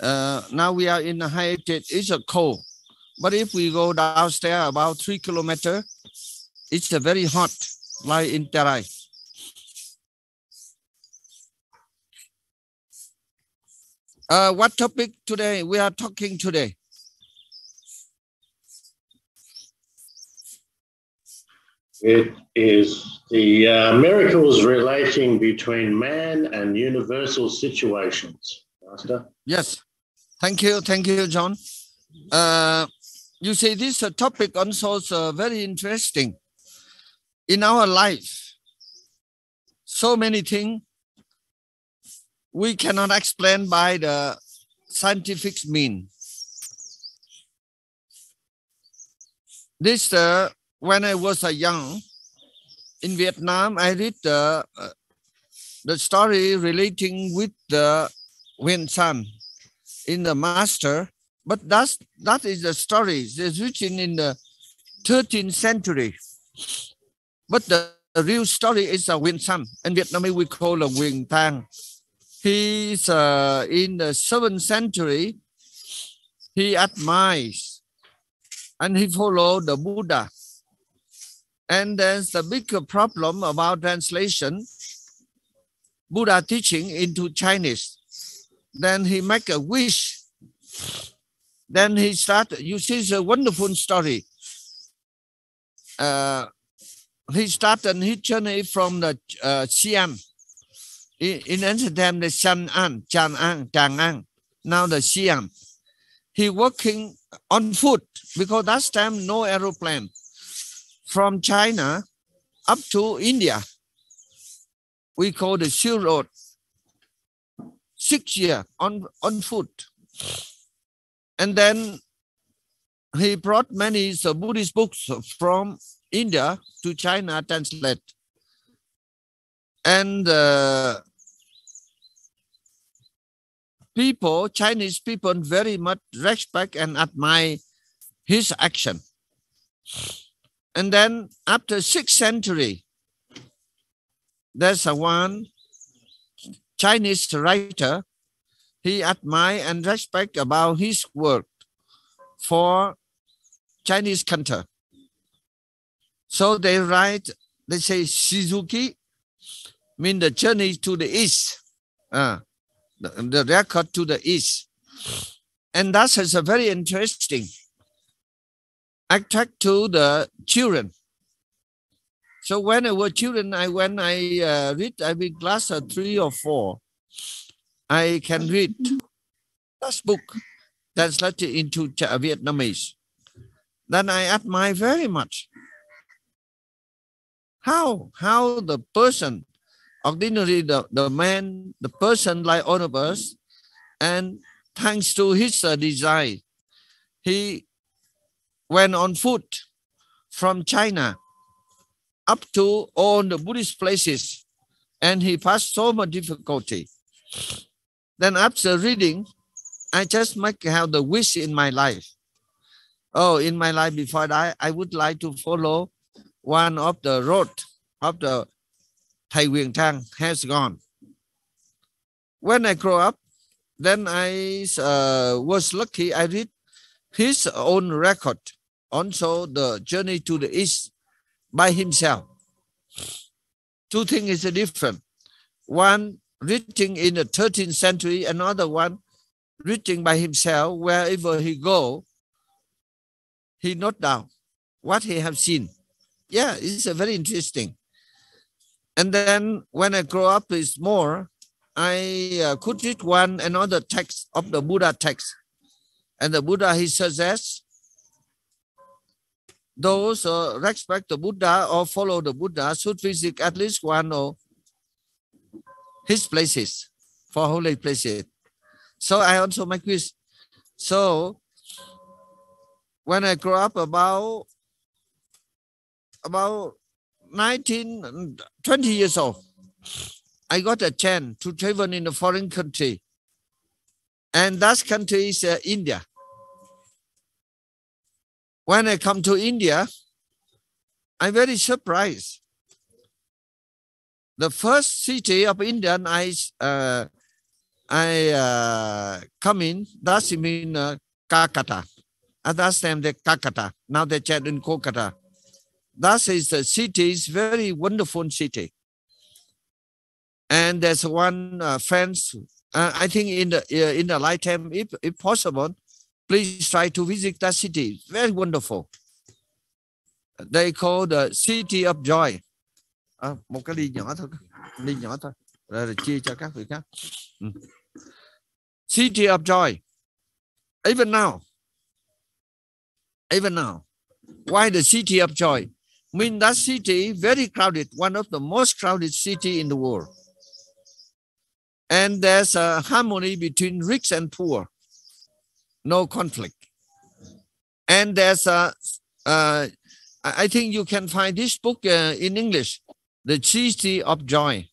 Now we are in a high altitude. It's a cold. But if we go downstairs about 3 kilometers, it's a very hot, like in Tehran. What topic today we are talking today? It is the miracles relating between man and universal situations, Master. Yes. Thank you, John. You see, this topic also is very interesting. In our life, so many things we cannot explain by the scientific means. This, when I was young, in Vietnam, I read the story relating with the Huyen in the Master, but that is the story. It's written in the 13th century. But the real story is Huyen. In Vietnamese, we call him Huyen Thang. He's in the 7th century. He admires and he followed the Buddha. And there's a big problem about translation, Buddha teaching into Chinese. Then he make a wish. Then he started, you see, it's a wonderful story. He started his journey from the Xi'an. In ancient time, the Chang'an, now the Xi'an. He working on foot because that time no aeroplane. From China up to India, we call the Silk Road. 6 years on foot. And then he brought many Buddhist books from India to China translate. And people, Chinese people, very much respect and admire his action. And then after 6th century, there's one Chinese writer. He admire and respect about his work for Chinese country. So they write, they say Shizuki, mean the journey to the east, the record to the east. And that is a very interesting. Attract to the children. So when I was children, when I read, I read class 3 or 4. I can read that book translated into Vietnamese. Then I admire very much how the person, ordinarily the man, the person like all of us, and thanks to his design, he went on foot from China up to all the Buddhist places, and he passed so much difficulty. Then after reading, I just might have the wish in my life. Oh, in my life before I would like to follow one of the road of the Thầy Huyền Diệu has gone. When I grow up, then I was lucky. I read his own record, also the journey to the east by himself. Two things is different. One written in the 13th century, another one written by himself. Wherever he go, he note down what he have seen. Yeah, it's a very interesting. And then when I grow up is more, I could read another text of the Buddha text. And the Buddha, he suggests those respect the Buddha or follow the Buddha should visit at least one of his places, for holy places. So I also make this. So when I grow up about 20 years old, I got a chance to travel in a foreign country. And that country is India. When I come to India, I'm very surprised. The first city of India I I come in, that's mean Kakata. At that time, they Kakata. Now they chat in Kolkata. That is the city, is very wonderful city. And there's one friends, I think in the lifetime, if possible, please try to visit that city. Very wonderful. They call the city of joy. Một cái ly nhỏ thôi, rồi chia cho các vị khác. City of joy. Even now, why the city of joy? I mean, that city very crowded, one of the most crowded city in the world. And there's a harmony between rich and poor, no conflict. And there's I think you can find this book in English, The City of Joy.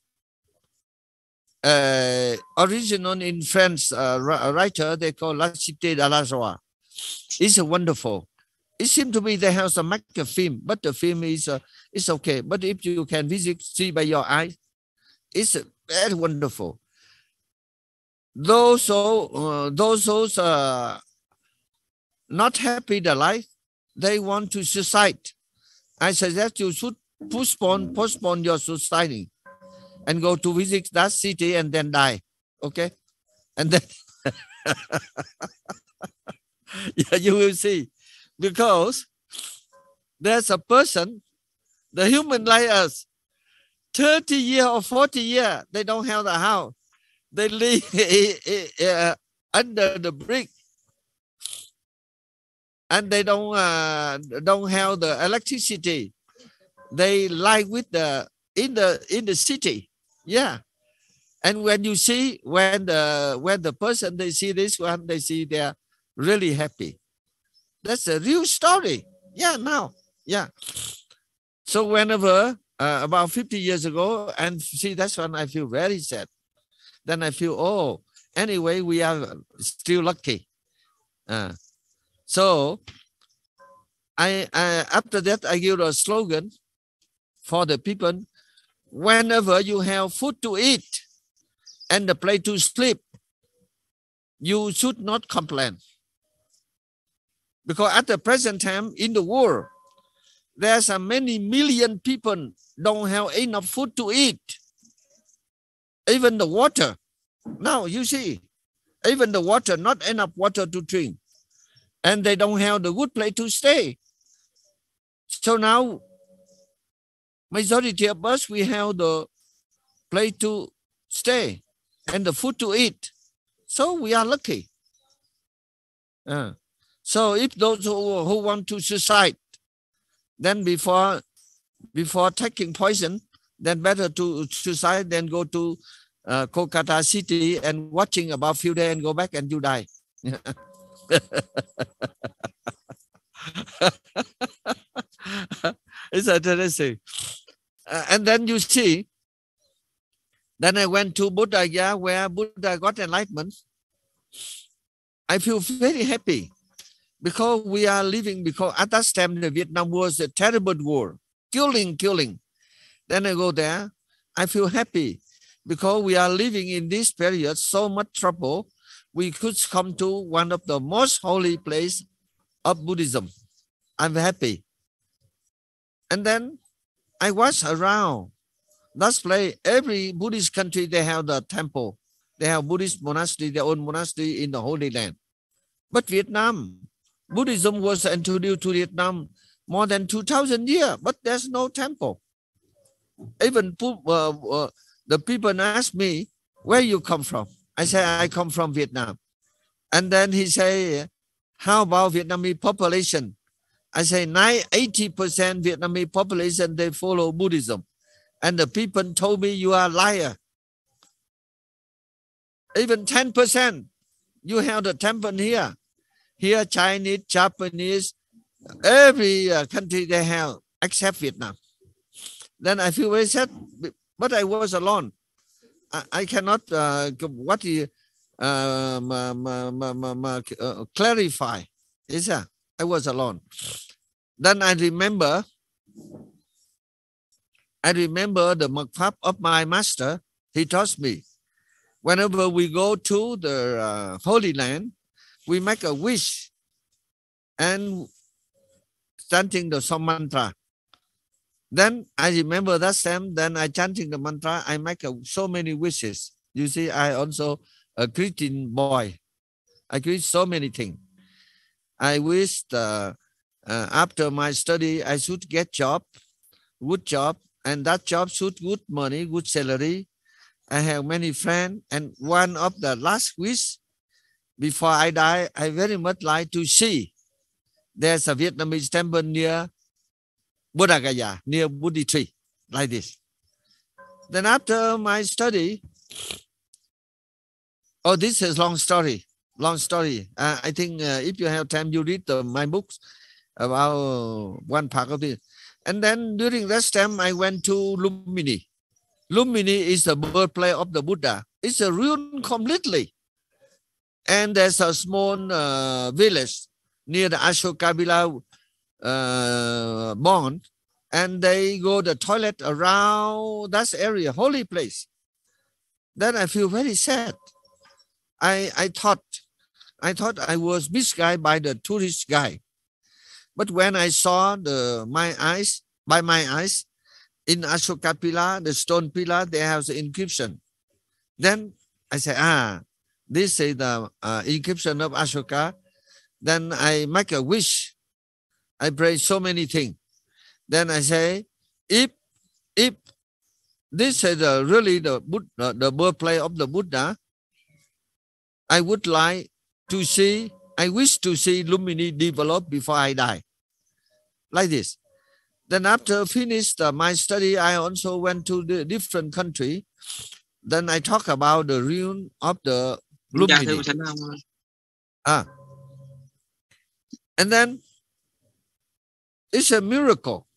Original in French writer, they call La Cité de la Joie. It's wonderful. It seems to me they have to make a film, but the film is okay. But if you can visit, see by your eyes, it's very wonderful. Those not happy in their life, they want to suicide. I suggest you should postpone your suiciding and go to visit that city and then die. Okay? And then yeah, you will see. Because there's a person, the human like us, 30 years or 40 years, they don't have the house. They live under the brick. And they don't have the electricity. They lie with in the city. Yeah. And when you see, when the person, they see this one, they see they're really happy. That's a real story. Yeah, now. Yeah. So whenever, about 50 years ago, and see, that's when I feel very sad. Then I feel, oh, anyway, we are still lucky. So I after that, I give a slogan for the people. Whenever you have food to eat and the place to sleep, you should not complain. Because at the present time in the world, there's a many million people don't have enough food to eat. Even the water. Now you see, even the water, not enough water to drink. And they don't have the good place to stay. So now, majority of us, we have the place to stay and the food to eat. So we are lucky. So if those who want to suicide, then before taking poison, then better to suicide than go to Kolkata city and watching about few days and go back and you die. It's interesting. And then you see, then I went to Buddha Gaya, where Buddha got enlightenment. I feel very happy because we are living, because at that time the Vietnam was a terrible war, killing. Then I go there, I feel happy because we are living in this period, so much trouble. We could come to one of the most holy place of Buddhism. I'm happy. And then I watch around. That's place, every Buddhist country, they have the temple. They have Buddhist monastery, their own monastery in the Holy Land. But Vietnam, Buddhism was introduced to Vietnam more than 2,000 years, but there's no temple. Even the people ask me, where you come from? I say, I come from Vietnam. And then he say, how about Vietnamese population? I say 80% Vietnamese population, they follow Buddhism. And the people told me, you are a liar. Even 10%, you have the temple here. Here, Chinese, Japanese, every country they have, except Vietnam. Then I feel very sad, but I was alone. I cannot clarify. I was alone. Then I remember the Mak Pháp of my master. He taught me whenever we go to the Holy Land, we make a wish and chanting the some mantra. Then I remember that time, then I chanting the mantra, I make so many wishes. You see, I also a Christian boy. I wish so many things. I wish after my study, I should get good job, and that job should good money, good salary. I have many friends, and one of the last wish before I die, I very much like to see. There's a Vietnamese temple near Buddha Gaya, near Buddha tree, like this. Then after my study, oh, this is long story. I think if you have time, you read my books about one part of it. And then during that time, I went to Lumbini. Lumbini is the birthplace of the Buddha. It's a ruin completely. And there's a small village near the Ashoka Villa born, and they go the toilet around that area, holy place. Then I feel very sad. I thought I was misguided by the tourist guy. But when I saw my eyes in Ashoka Pillar, the stone pillar, they have the inscription. Then I say, this is the inscription of Ashoka. Then I make a wish. I pray so many things. Then I say, if this is really the birthplace of the Buddha, I would like to see, I wish to see Lumbini develop before I die. Like this. Then after finished my study, I also went to the different country. Then I talk about the ruin of the Lumbini. And then it's a miracle.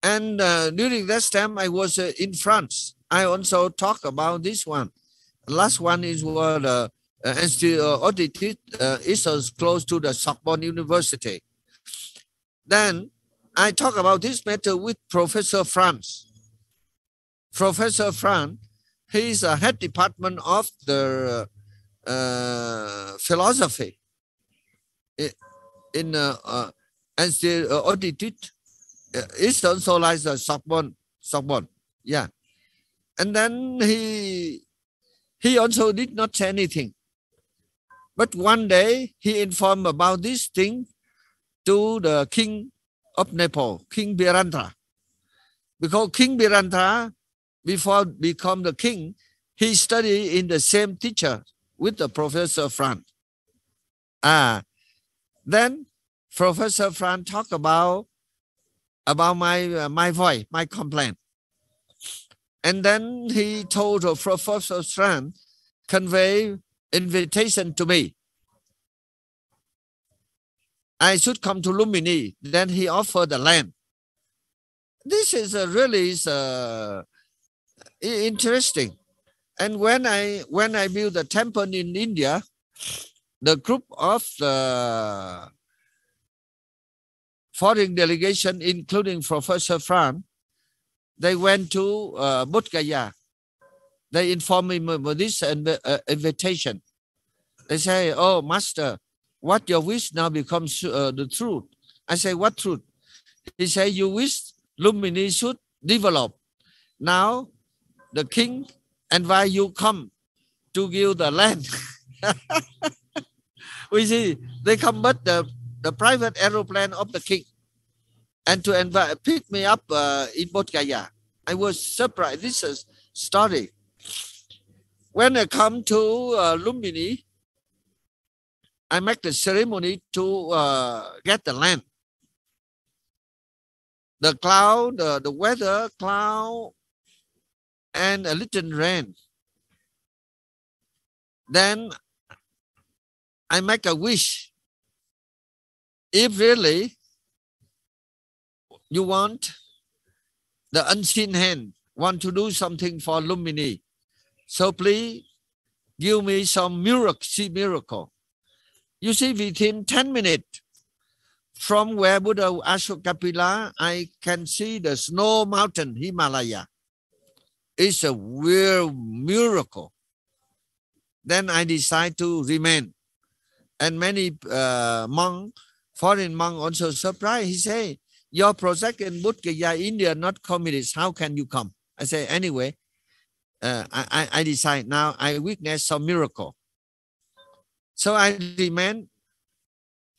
And during that time, I was in France. I also talk about this one. The last one is what Institute is close to the Sorbonne University. Then I talk about this matter with Professor Franz. Professor Franz, he is a head department of the philosophy in Institute. It's also like the Sorbonne. Yeah. And then he also did not say anything. But one day he informed about this thing to the king of Nepal, King Birendra. Because King Birendra, before become the king, he studied in the same teacher with the Professor Franz. Then Professor Franz talked about my voice, my complaint. And then he told Professor Franz convey invitation to me. I should come to Lumbini. Then he offered the land. This is really interesting. And when I built the temple in India, the group of the foreign delegation, including Professor Franz, they went to Bodh Gaya. They informed me about this invitation. They say, "Oh, Master, what your wish now becomes the truth." I say, "What truth?" He say, "You wish Lumbini should develop. Now the king invite you come to give the land." We see they come but the private aeroplane of the king and to invite pick me up in Bodh Gaya. I was surprised. This is story. When I come to Lumbini, I make the ceremony to get the land. The cloud, the weather, cloud, and a little rain. Then I make a wish. If really you want, the unseen hand want to do something for Lumbini, so please give me some miracle. You see, within 10 minutes from where Buddha Ashoka Pillar, I can see the snow mountain Himalaya. It's a real miracle. Then I decide to remain. And many foreign monks also surprised. He say, your project in Bodh Gaya, India, not communist. How can you come? I say, anyway, I decide now I witness some miracle. So I remain.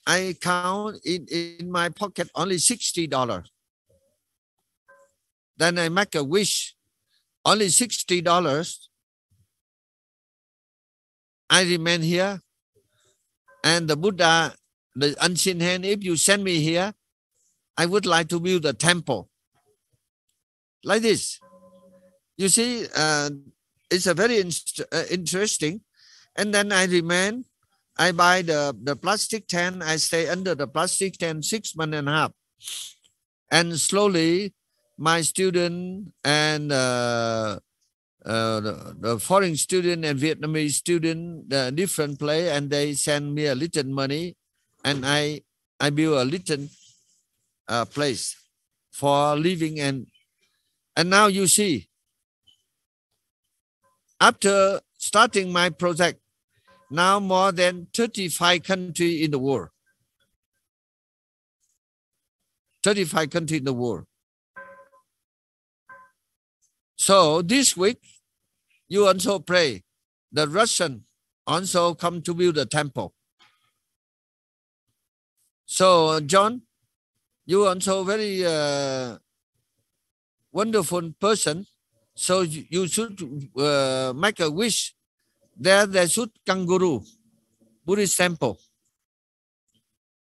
I count in my pocket only $60. Then I make a wish, only $60. I remain here. And the Buddha, the unseen hand, if you send me here, I would like to build a temple. Like this. You see, it's a very interesting. And then I remain. I buy the plastic tent. I stay under the plastic tent 6 months and a half. And slowly, my student and the foreign student and Vietnamese student, the different place, and they send me a little money, and I build a little place for living. And now you see, after starting my project, now more than 35 countries in the world. 35 countries in the world. So this week, you also pray. The Russian also come to build a temple. So John, you also very wonderful person. So you should make a wish. There should kangaroo, Buddhist temple.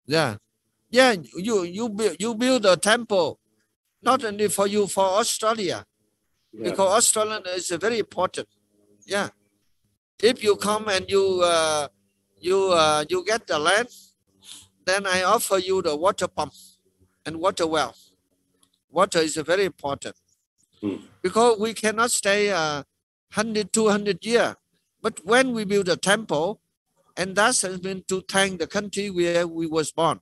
Yeah. You build a temple, not only for you, for Australia. Yeah. Because Australia is very important. Yeah. If you come and you get the land, then I offer you the water pump and water well. Water is very important. Because we cannot stay 100, 200 years. But when we build a temple, and that has been to thank the country where we was born.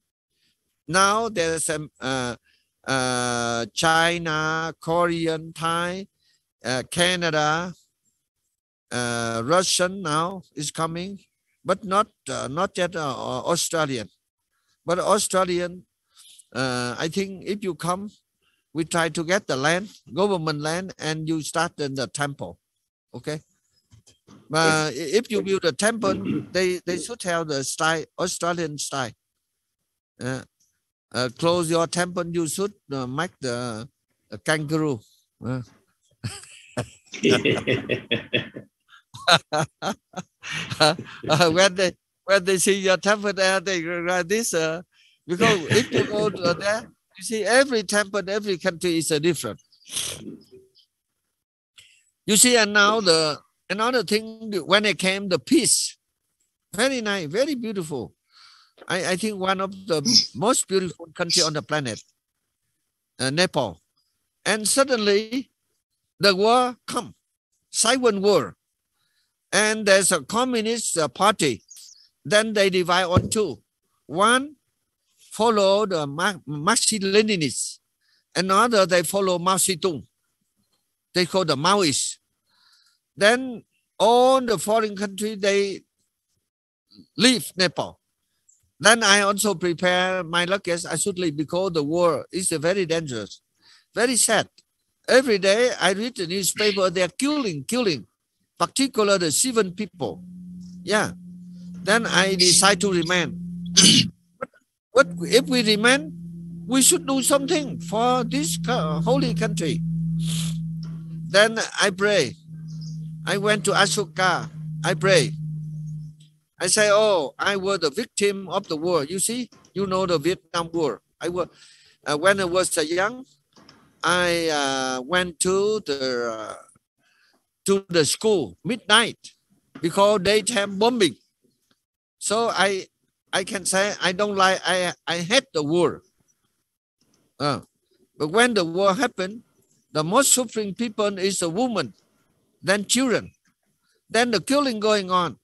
Now there's China, Korean, Thai, Canada, Russian now is coming, but not yet Australian. But Australian, I think if you come, we try to get the land, government land, and you start in the temple. Okay. But if you build a temple, they should have the style, Australian style. Close your temple, you should make the kangaroo. When they see your temple there, they write this. Because if you go to there, you see every temple, every country is different. You see, and now another thing, when it came, the peace, very nice, very beautiful. I think one of the most beautiful country on the planet, Nepal. And suddenly, the war come, silent war. And there's a communist party. Then they divide on two. One follow the Marxist-Leninists. Another, they follow Mao Zedong. They call the Maoists. Then all the foreign countries, they leave Nepal. Then I also prepare my luggage. I should leave because the war is very dangerous, very sad. Every day I read the newspaper, they are killing, particularly the civil people. Yeah. Then I decide to remain. But if we remain, we should do something for this holy country. Then I pray. I went to Ashoka. I pray. I say, oh, I was the victim of the war. You see, you know the Vietnam War. When I was young, I went to the school midnight because daytime bombing. So I can say I don't like. I hate the war. But when the war happened, the most suffering people is the woman, then children, then the killing going on.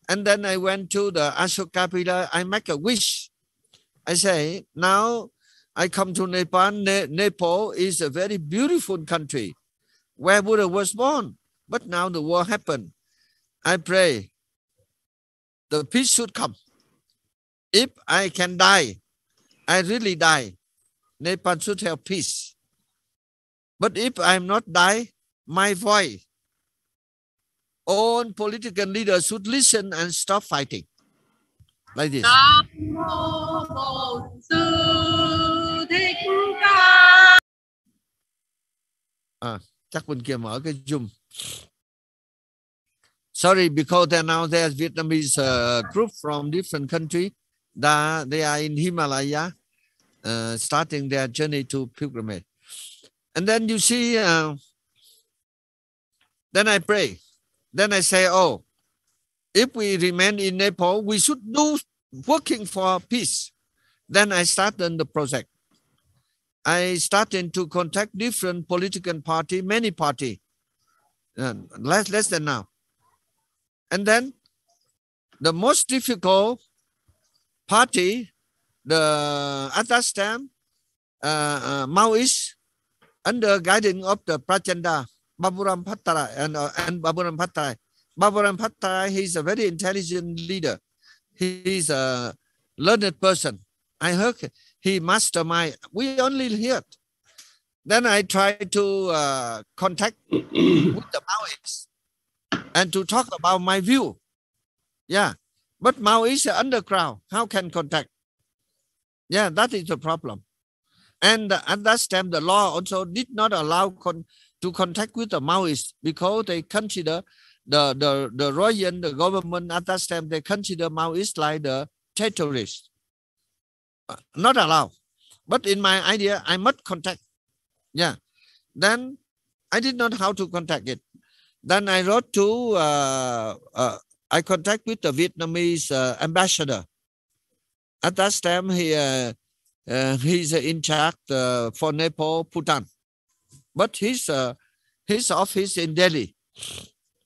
And then I went to the Ashoka pillar. I make a wish. I say, now I come to Nepal. Nepal is a very beautiful country where Buddha was born. But now the war happened. I pray. the peace should come. If I can die, I really die. Nepal should have peace. But if I'm not die, my voice, all political leaders should listen and stop fighting. Like this. Chắc bên kia mở cái Zoom. Sorry, because now there's Vietnamese group from different countries. They are in Himalaya, starting their journey to pilgrimage. And then you see, then I pray. Then I say, oh, if we remain in Nepal, we should do working for peace. Then I started the project. I started to contact different political party, many party, less than now. And then the most difficult party, at that time, Maoist, under guidance of the Prachanda, Baburam Bhattarai and Baburam Bhattarai. Baburam Bhattarai, he's a very intelligent leader. He's a learned person. I heard he mastermind. We only heard. Then I tried to contact with the Maoists and to talk about my view. Yeah, but Maoists are underground. How can contact? Yeah, that is the problem. And at that time, the law also did not allow to contact with the Maoists because they consider the royal, the government at that time, they consider Maoists like the terrorists. Not allowed. But in my idea, I must contact. Yeah. Then I did not know how to contact it. Then I wrote to, I contact with the Vietnamese ambassador. At that time, he's in charge for Nepal, Bhutan. But his office in Delhi.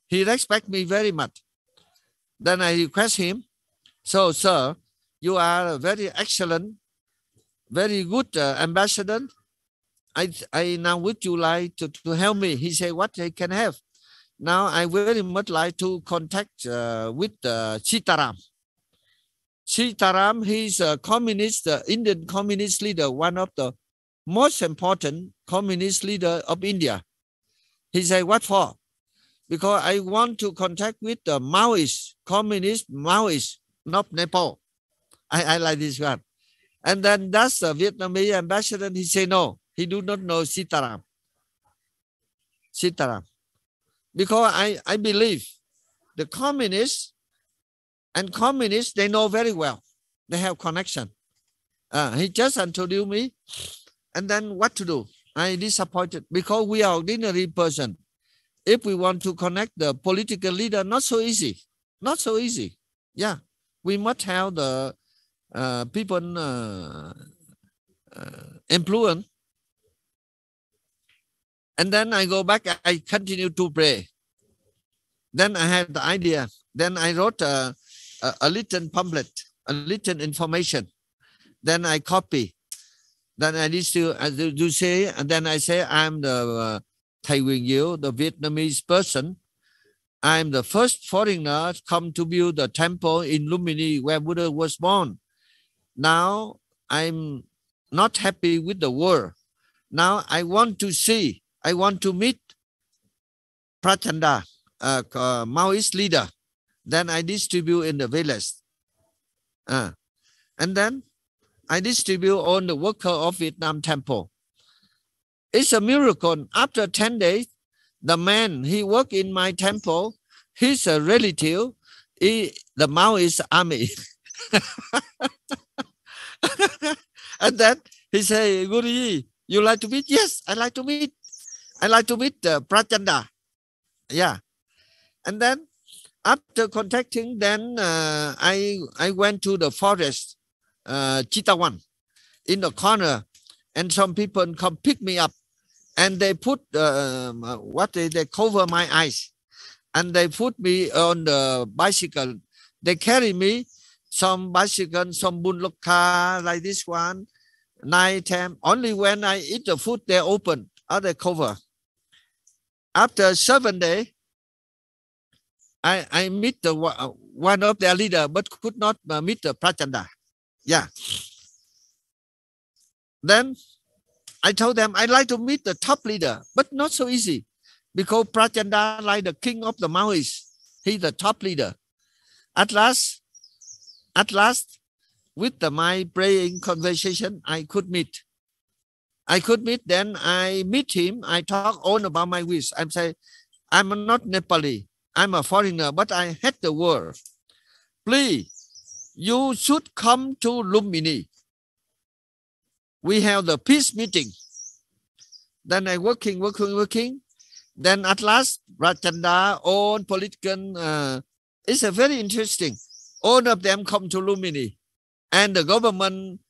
He respects me very much. Then I request him, so sir, you are a very excellent, very good ambassador. I now would you like to help me? He said, what I can have. Now I very much like to contact with Sitaram. Sitaram, he's a communist, Indian communist leader, one of the most important communist leader of India. He said, what for? Because I want to contact with the Maoist, communist Maoist, not Nepal. I like this one. And then that's the Vietnamese ambassador. He said, no, he do not know Sitaram. Sitaram. Because I believe the communists, they know very well. They have connection. He just introduced me. And then what to do? I disappointed because we are ordinary person. If we want to connect the political leader, not so easy. Not so easy. Yeah. We must have the people influence. And then I go back, I continue to pray. Then I had the idea. Then I wrote a little pamphlet, a little information. Then I copy. Then I distribute, as you say, and then I say, I'm the Thầy Huyền Diệu, the Vietnamese person. I'm the first foreigner come to build the temple in Lumini where Buddha was born. Now I'm not happy with the world. Now I want to see, I want to meet Prachanda, Maoist leader. Then I distribute in the village. And then I distribute on the worker of Vietnam temple. It's a miracle. After 10 days, the man, he worked in my temple. He's a relative. The Maoist army. And then he say, Guruji, you like to meet? Yes, I like to meet. I like to meet Prachanda. Yeah. And then after contacting, then I went to the forest, Chitawan, in the corner, and some people come pick me up, and they put they cover my eyes, and they put me on the bicycle. They carry me some bicycle, some bunloka like this one, night time. Only when I eat the food, they open or they cover. After 7 days, I meet one of their leader, but could not meet the Prachanda. Yeah. Then I told them I'd like to meet the top leader, but not so easy because Prachanda, like the king of the Maoists, he's the top leader. At last, with my praying conversation, I could meet. Then I meet him. I talk all about my wish. I say, I'm not Nepali. I'm a foreigner, but I hate the world. Please, you should come to Lumbini. We have the peace meeting. Then I working. Then at last, Prachanda, all political, it's a very interesting. All of them come to Lumbini. And the government,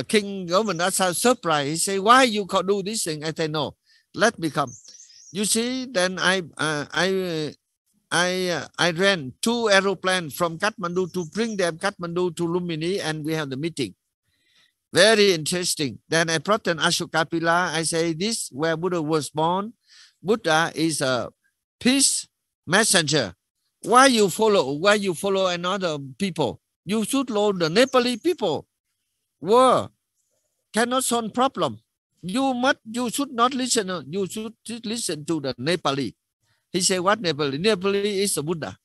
king government, that's a surprise. He say, why you can do this thing? I say, no, let me come. You see, then I ran 2 aeroplanes from Kathmandu to bring them Kathmandu to Lumbini, and we have the meeting. Very interesting. Then I brought an Ashoka Pillar. I say, this where Buddha was born. Buddha is a peace messenger. Why you follow another people? You should know the Nepali people. War cannot solve problem. You should not listen. You should listen to the Nepali. He said, what Nepali? Nepali is a Buddha.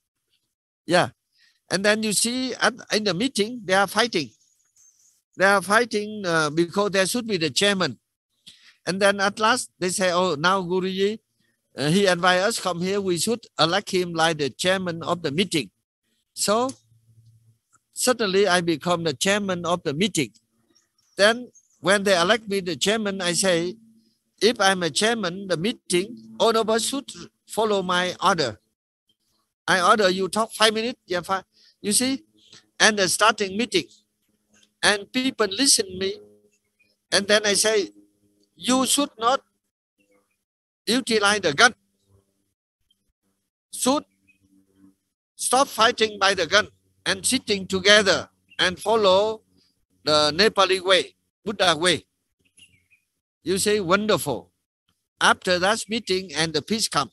Yeah. And then you see in the meeting, they are fighting. They are fighting because there should be the chairman. And then at last they say, oh, now Guruji, he invited us come here. We should elect him like the chairman of the meeting. So suddenly I become the chairman of the meeting. Then when they elect me the chairman, I say, if I'm a chairman, the meeting, all of us should follow my order. I order you talk 5 minutes. Yeah, 5. You see? And the starting meeting. And people listen to me. And then I say, you should not utilize the gun. Should stop fighting by the gun and sitting together and follow the Nepali way, Buddha way. You say, wonderful. After that meeting and the peace come.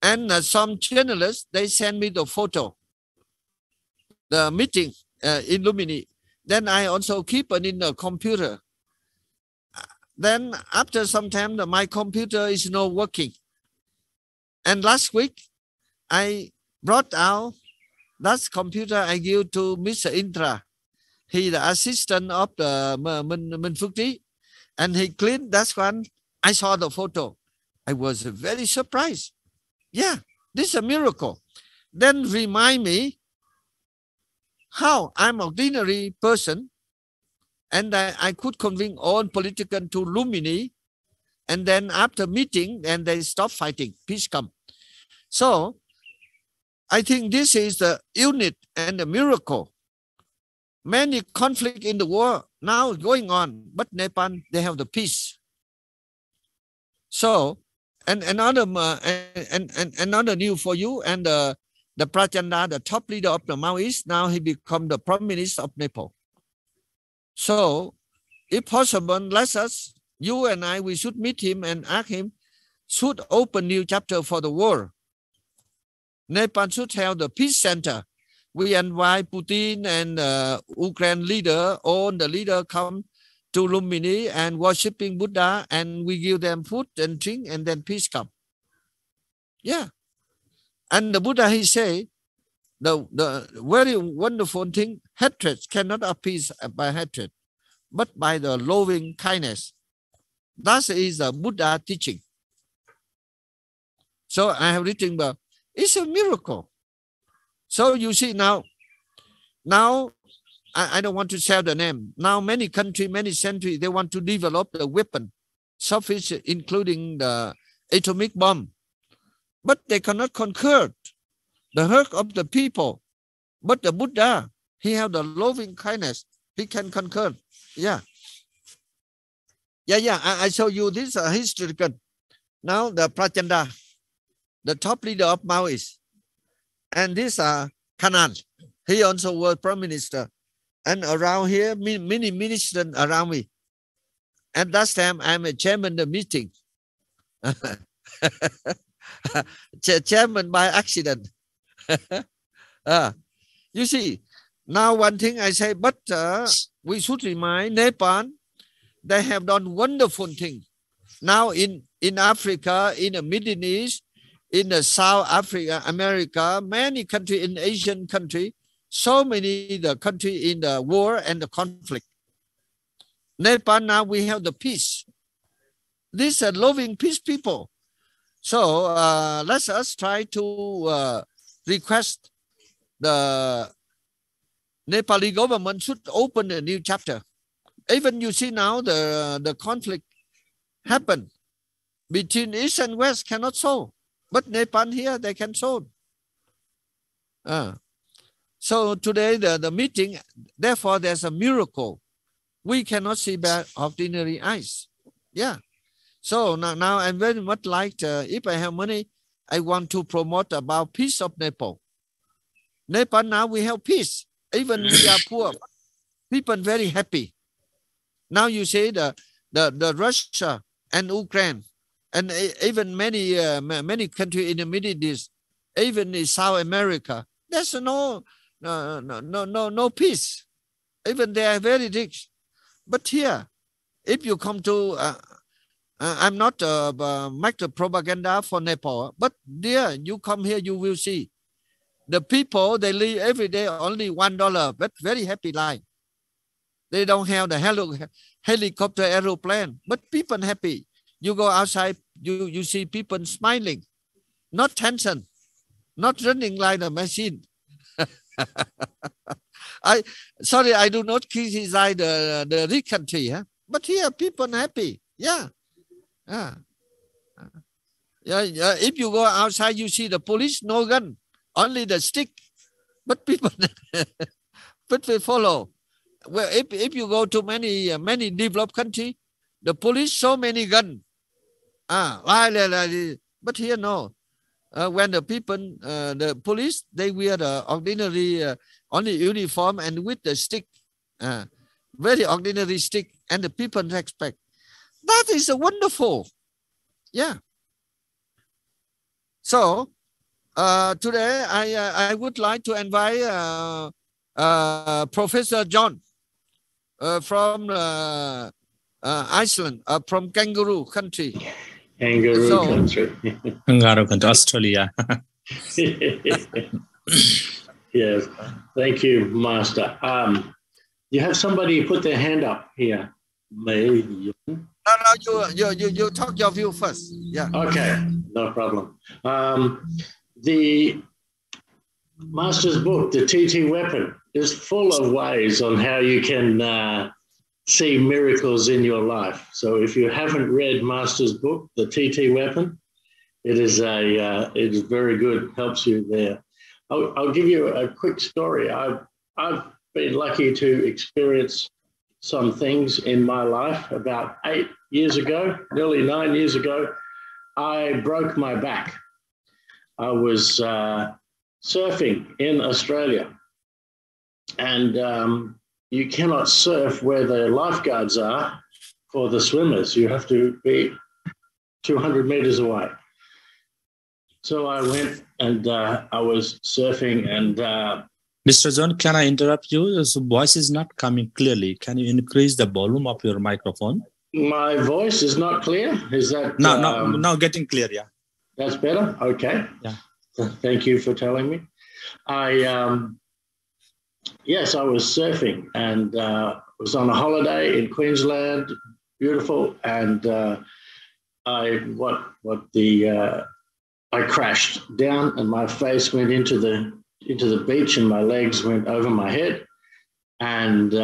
And some journalists, they send me the photo, the meeting in Lumbini. Then I also keep it in the computer. Then after some time, my computer is not working. And last week, I brought out that computer I give to Mr. Indra. He the assistant of the Minh Phước Trí. And he cleaned that one. I saw the photo. I was very surprised. Yeah, this is a miracle. Then remind me how I'm an ordinary person. And I could convince all politicians to Lumbini. And then after meeting, and they stop fighting. Peace come. So I think this is the unit and the miracle. Many conflict in the world now going on, but Nepal, they have the peace. So, and another news for you, and the Prachanda, the top leader of the Maoists, now he become the Prime Minister of Nepal. So, if possible, let us, you and I, we should meet him and ask him, should open new chapter for the world. Nepal should have the peace center. We invite Putin and Ukraine leader, all the leader come to Lumbini and worshiping Buddha, and we give them food and drink, and then peace come. Yeah. And the Buddha, he say, the very wonderful thing, hatred cannot appease by hatred, but by the loving kindness. That is the Buddha teaching. So I have written about, it's a miracle. So you see now I don't want to share the name. Now many countries, many centuries, they want to develop the weapon, sufficient, including the atomic bomb. But they cannot conquer the hurt of the people. But the Buddha, he have the loving kindness. He can conquer. Yeah. I show you this historical. Now the Prachanda, the top leader of Maoists. And this Kanan, he also was Prime Minister. And around here, many ministers around me. At that time, I'm a chairman of the meeting. Chairman by accident. You see, now one thing I say, but we should remind Nepal, they have done wonderful things. Now in Africa, in the Middle East, in the South Africa, America, many countries in Asian country, so many the country in the war and the conflict. Nepal now we have the peace. These are loving peace people. So let us try to request the Nepali government should open a new chapter. Even you see now the conflict happen between East and West cannot solve. But Nepal here, they can solve. So today, the meeting, therefore, there's a miracle. We cannot see by ordinary eyes. Yeah. So now I'm very much like, if I have money, I want to promote about peace of Nepal. Nepal now we have peace. Even we are poor, people very happy. Now you see the Russia and Ukraine, and even many countries in the Middle East, even in South America, there's no peace. Even they are very rich. But here, if you come to, I'm not make the propaganda for Nepal, but there you come here, you will see the people, they live every day only $1, but very happy life. They don't have the helicopter, aeroplane, but people happy. You go outside, you see people smiling, not tension, not running like a machine. Sorry, I do not criticize the rich country, but here people happy. Yeah. If you go outside, you see the police, no gun, only the stick, but people follow. Well, if you go to many developed country, the police so many guns. But here no. When the people, the police, they wear the ordinary only uniform and with the stick, very ordinary stick, and the people respect. That is a wonderful. Yeah. So today I would like to invite Professor John from Iceland, from kangaroo country. Kangaroo country. Kangaroo country, Australia. Yes. Thank you, Master. You have somebody put their hand up here. No, you talk your view first. Yeah. Okay, no problem. The Master's book, the TT Weapon, is full of ways on how you can see miracles in your life. So if you haven't read Master's book, the TT Weapon, it is very good, helps you there. I'll give you a quick story. I've been lucky to experience some things in my life. About 8 years ago, nearly 9 years ago, I broke my back. I was surfing in Australia, and you cannot surf where the lifeguards are for the swimmers. You have to be 200 meters away. So I went and I was surfing and... Mr. John, can I interrupt you? Your voice is not coming clearly. Can you increase the volume of your microphone? My voice is not clear? Is that... No, getting clear, yeah. That's better? Okay. Yeah. Thank you for telling me. Yes, I was surfing and was on a holiday in Queensland, beautiful, and I crashed down and my face went into the beach and my legs went over my head. And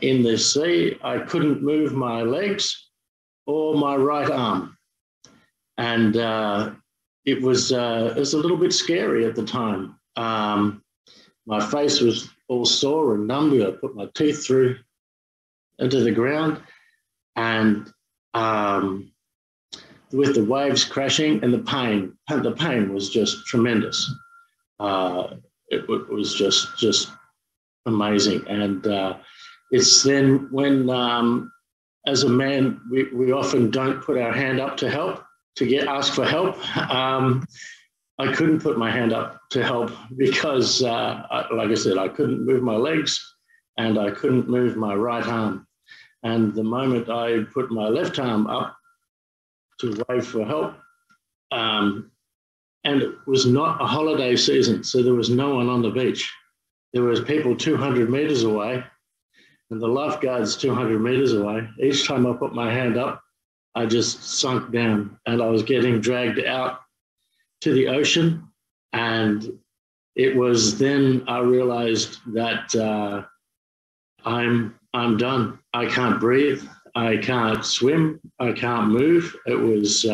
in the sea, I couldn't move my legs or my right arm. And it was a little bit scary at the time. My face was all sore and numb. I put my teeth through into the ground, and with the waves crashing and the pain was just tremendous. It was just amazing. And it's then when, as a man, we often don't put our hand up to help, to ask for help. I couldn't put my hand up to help because, like I said, I couldn't move my legs and I couldn't move my right arm. And the moment I put my left arm up to wave for help, and it was not a holiday season, so there was no one on the beach. There was people 200 meters away and the lifeguards 200 meters away. Each time I put my hand up, I just sunk down and I was getting dragged out to the ocean. And it was then I realized that I'm done. I can't breathe. I can't swim. I can't move. It was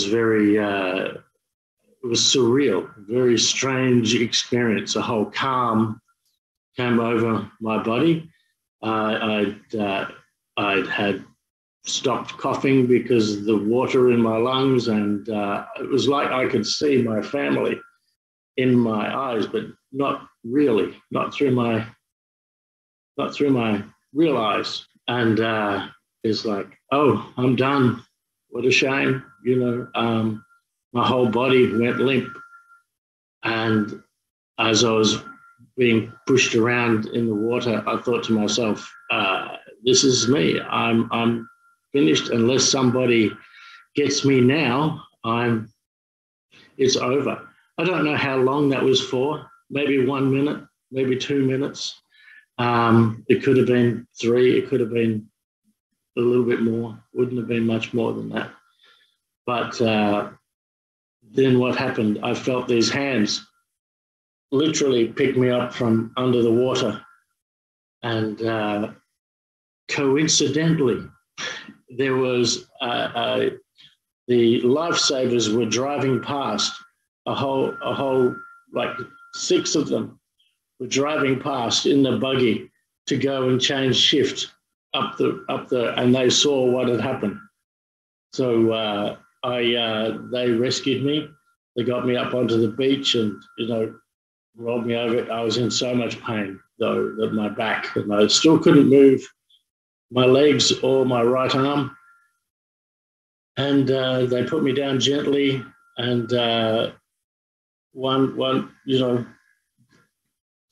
very, it was surreal, very strange experience. A whole calm came over my body. I'd had stopped coughing because of the water in my lungs, and it was like I could see my family in my eyes, but not really, not through my real eyes. And it's like, oh, I'm done. What a shame, my whole body went limp. And as I was being pushed around in the water, I thought to myself, this is me. I'm finished. Unless somebody gets me now, it's over. I don't know how long that was for, maybe 1 minute, maybe 2 minutes. It could have been 3, it could have been a little bit more, wouldn't have been much more than that. But then what happened, I felt these hands literally pick me up from under the water. And coincidentally, there was the lifesavers were driving past, a whole like 6 of them were driving past in the buggy to go and change shift up the, and they saw what had happened. So they rescued me. They got me up onto the beach and, rolled me over. I was in so much pain, though, that my back, and I still couldn't move my legs or my right arm. And they put me down gently, and one,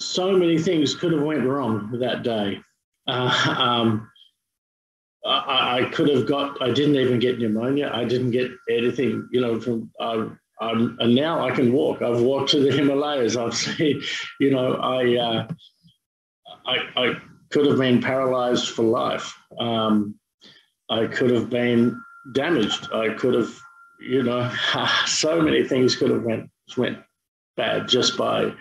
so many things could have went wrong that day. I could have I didn't even get pneumonia. I didn't get anything, and now I can walk. I've walked to the Himalayas. I've seen, I could have been paralyzed for life. I could have been damaged. I could have, so many things could have went bad just by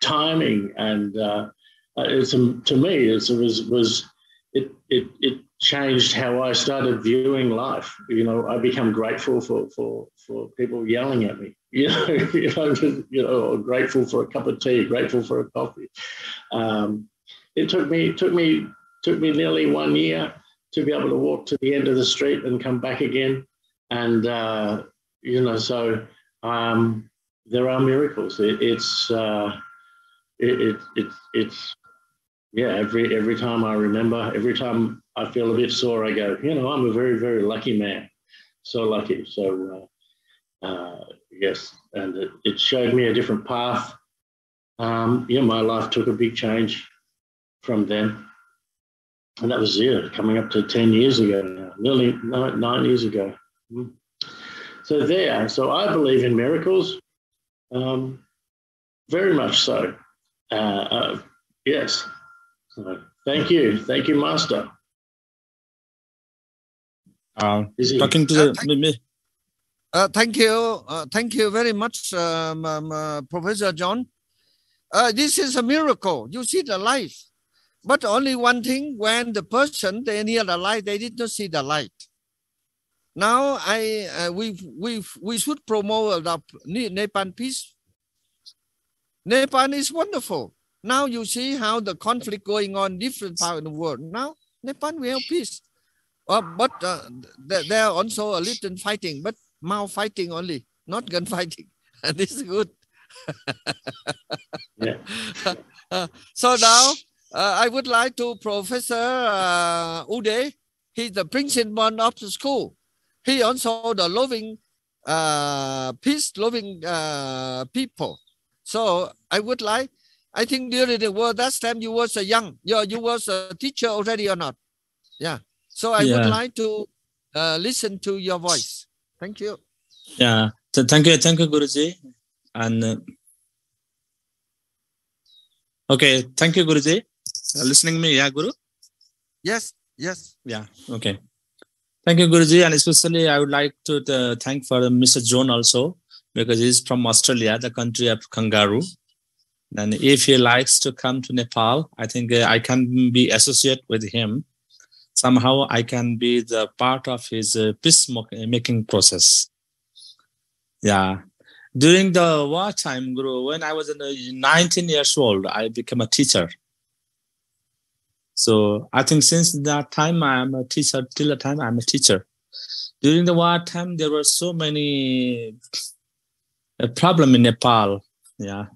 timing. And to me, it changed how I started viewing life. I become grateful for people yelling at me, or grateful for a cup of tea, grateful for a coffee. It took me nearly 1 year to be able to walk to the end of the street and come back again. And, so there are miracles. It's every time I remember, every time I feel a bit sore, I go, I'm a very, very lucky man. So lucky. So, yes, and it showed me a different path. My life took a big change from then. And that was, coming up to 10 years ago now, nearly 9 years ago. So I believe in miracles, very much so. Yes. So thank you, Master. Talking to thank you very much, Professor John. This is a miracle. You see the light, but only one thing: when the person they near the light, they did not see the light. Now we should promote the Nepal peace. Nepal is wonderful. Now you see how the conflict going on different parts of the world. Now Nepal we have peace, but there are also a little fighting, but mouth fighting only, not gun fighting. And this is good. Yeah. So now I would like to Professor Uday. He's the principal of the school. He also the loving peace-loving people. So I would like, I think during the war, that time you was young, you was a teacher already or not? Yeah. So I would like to listen to your voice. Thank you. Yeah. Thank you, Guruji. And okay, thank you, Guruji. Listening to me, yeah, Guru? Yes, yes. Yeah, okay. Thank you, Guruji. And especially I would like to thank for Mr. John also, because he's from Australia, the country of kangaroo. And if he likes to come to Nepal, I think I can be associated with him. Somehow I can be the part of his peace-making process. Yeah. During the war time, Guru, when I was 19 years old, I became a teacher. So I think since that time, I am a teacher. Till the time, I'm a teacher. During the war time, there were so many problems in Nepal. Yeah.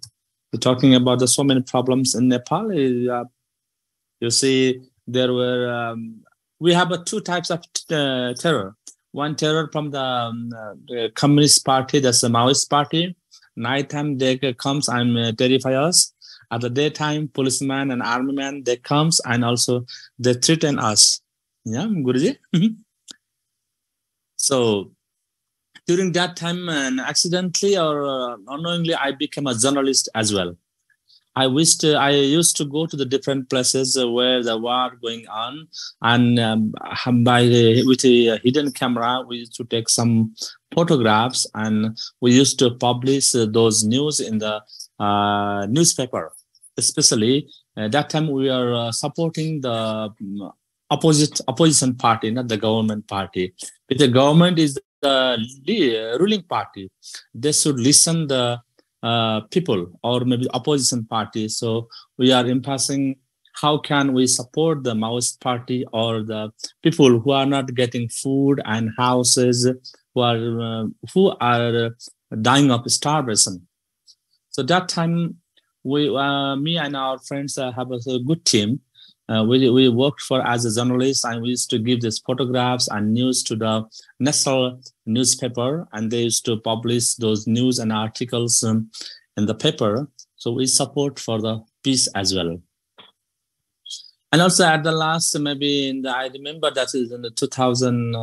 We're talking about so many problems in Nepal. You see, there were, we have two types of terror. One terror from the Communist Party, that's the Maoist Party. Nighttime, they comes and terrify us. At the daytime, policemen and army men, they comes and also they threaten us. Yeah, Guruji? So during that time, accidentally or unknowingly, I became a journalist as well. I used to go to the different places where the war going on, and with a hidden camera, we used to take some photographs, and we used to publish those news in the newspaper. Especially that time, we are supporting the opposition party, not the government party. If the government is the ruling party, they should listen the people or maybe opposition party. So we are impasing how can we support the Maoist party or the people who are not getting food and houses, who are dying of starvation. So that time, me and our friends have a good team. We worked as a journalist, and we used to give these photographs and news to the national newspaper, and they used to publish those news and articles in the paper. So we support for the peace as well. And also at the last, maybe I remember that is in the 2000,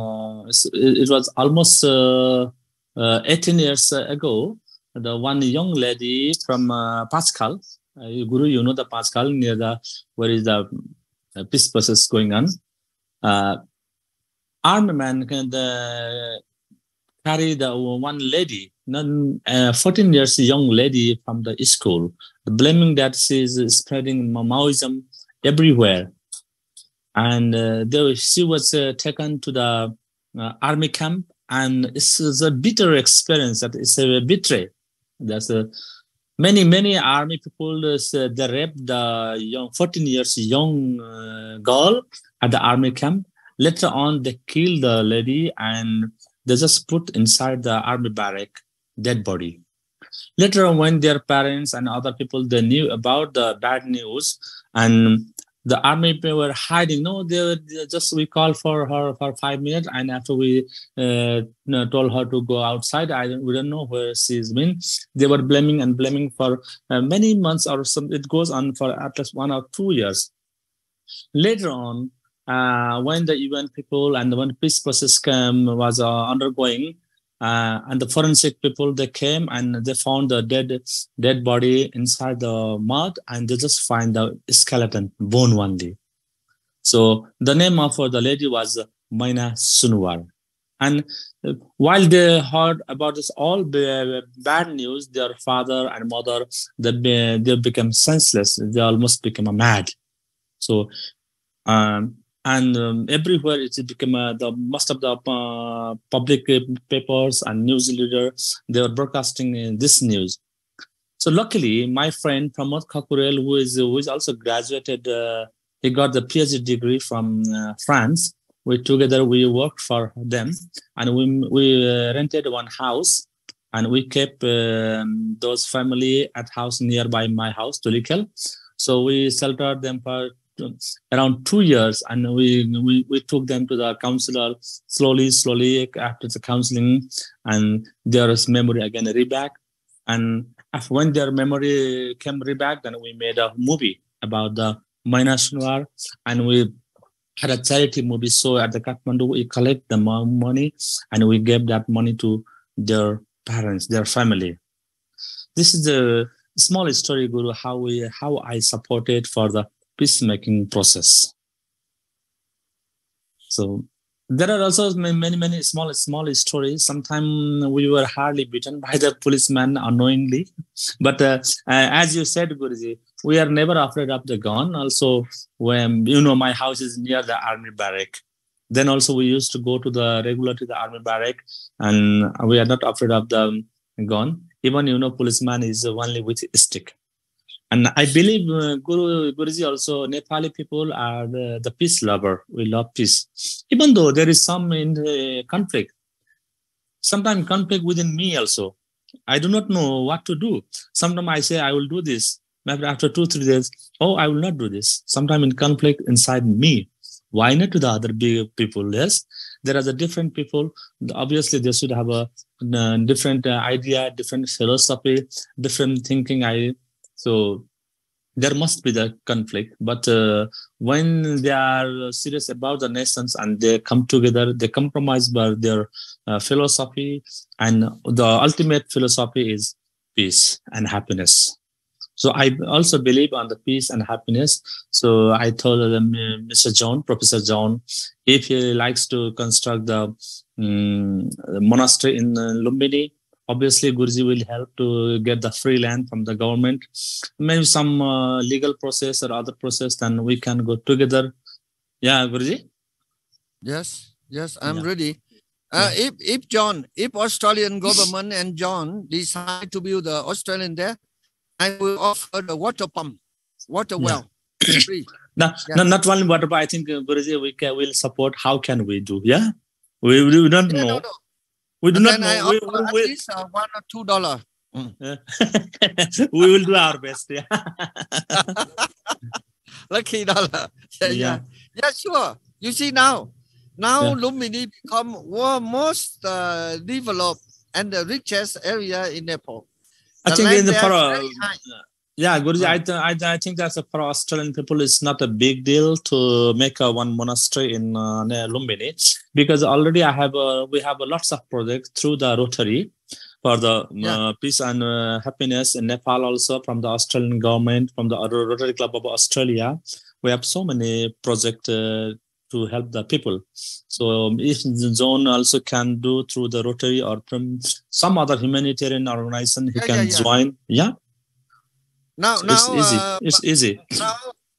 it was almost 18 years ago, the one young lady from Pascal, Guru, you know the Pascal, near where is the peace process going on. Army man can carry the one lady, 14 years young lady from the school, blaming that she is spreading Maoism everywhere. And she was taken to the army camp, and it's a bitter experience. That is a betray. There's many army people, they raped the young 14 years young girl at the army camp. Later on, they killed the lady and they just put inside the army barrack dead body. Later on, when their parents and other people, they knew about the bad news, and the army people were hiding. No, we called for her for 5 minutes, and after we told her to go outside, we don't know where she's been. They were blaming for many months or some. It goes on for at least 1 or 2 years. Later on, when the UN people and when peace process was undergoing, and the forensic people, they came and they found the dead body inside the mud, and they just find the skeleton, bone only. So the name of the lady was Maina Sunwar. And while they heard about this all bad news, their father and mother, they became senseless. They almost became mad. So everywhere it became most of the public papers and news leaders, they were broadcasting this news. So luckily, my friend Pramod Kakurel, who is also graduated, he got the PhD degree from France. Together we worked for them, and we rented one house, and we kept those family at house nearby my house, Tulikel. So we sheltered them for around 2 years, and we took them to the counselor slowly after the counseling, and their memory again reback. And when their memory came reback, then we made a movie about the minus war, and we had a charity movie. So at the Kathmandu, we collect the money and we gave that money to their parents, their family. This is the small story, Guru, how I supported for the peacemaking process. So there are also many small stories. Sometimes we were hardly beaten by the policeman unknowingly. But as you said, Guruji, we are never afraid of the gun. Also, when my house is near the army barrack, then also we used to go to the army barrack, and we are not afraid of the gun. Even policeman is only with a stick. And I believe Guruji also, Nepali people are the peace lover. We love peace. Even though there is some conflict, sometimes conflict within me also. I do not know what to do. Sometimes I say I will do this. Maybe after 2-3 days, I will not do this. Sometimes in conflict inside me. Why not to the other big people? Yes, there are the different people. Obviously, they should have a different idea, different philosophy, different thinking. So there must be the conflict. But when they are serious about the nations and they come together, they compromise by their philosophy. And the ultimate philosophy is peace and happiness. So I also believe on the peace and happiness. So I told them, Mr. John, Professor John, if he likes to construct the monastery in Lumbini, obviously Guruji will help to get the free land from the government. Maybe some legal process or other process, then we can go together. Yeah, Guruji? Yes, I'm ready. If Australian government and John decide to build the Australian there, I will offer the water pump, water well. Free. Not only water, but I think Guruji, will support. How can we do? Yeah, we don't know. No. We do not know. I offer at least $1 or $2. We will do our best. Yeah. Lucky dollar. Yeah, sure. You see now Lumbini become most developed and the richest area in Nepal. I think Guruji, I think that's for Australian people, it's not a big deal to make one monastery in Lumbini, because already we have lots of projects through the Rotary for the peace and happiness in Nepal, also from the Australian government, from the Rotary Club of Australia. We have so many projects to help the people. So if the zone also can do through the Rotary or from some other humanitarian organization, he can join. Yeah. Now it's easy.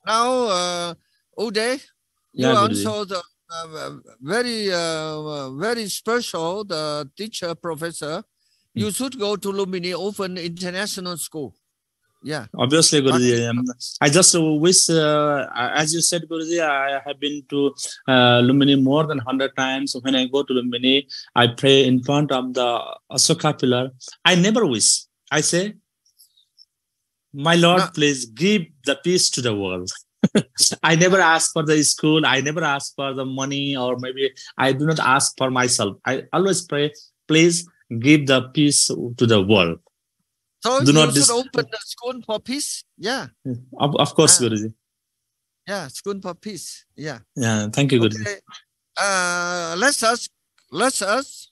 Now, Uday, you also the very special the teacher professor. You should go to Lumbini Open International School. Yeah, obviously, Guruji. I just wish, as you said, Guruji, I have been to Lumbini more than 100 times. When I go to Lumbini, I pray in front of the Asoka pillar. I never wish. I say, my Lord, please give the peace to the world. I never ask for the school. I never ask for the money, or maybe I do not ask for myself. I always pray, please give the peace to the world. So you should open the school for peace. Yeah. Of course, Guruji. Yeah, school for peace. Yeah. Yeah. Thank you, Guruji. Let us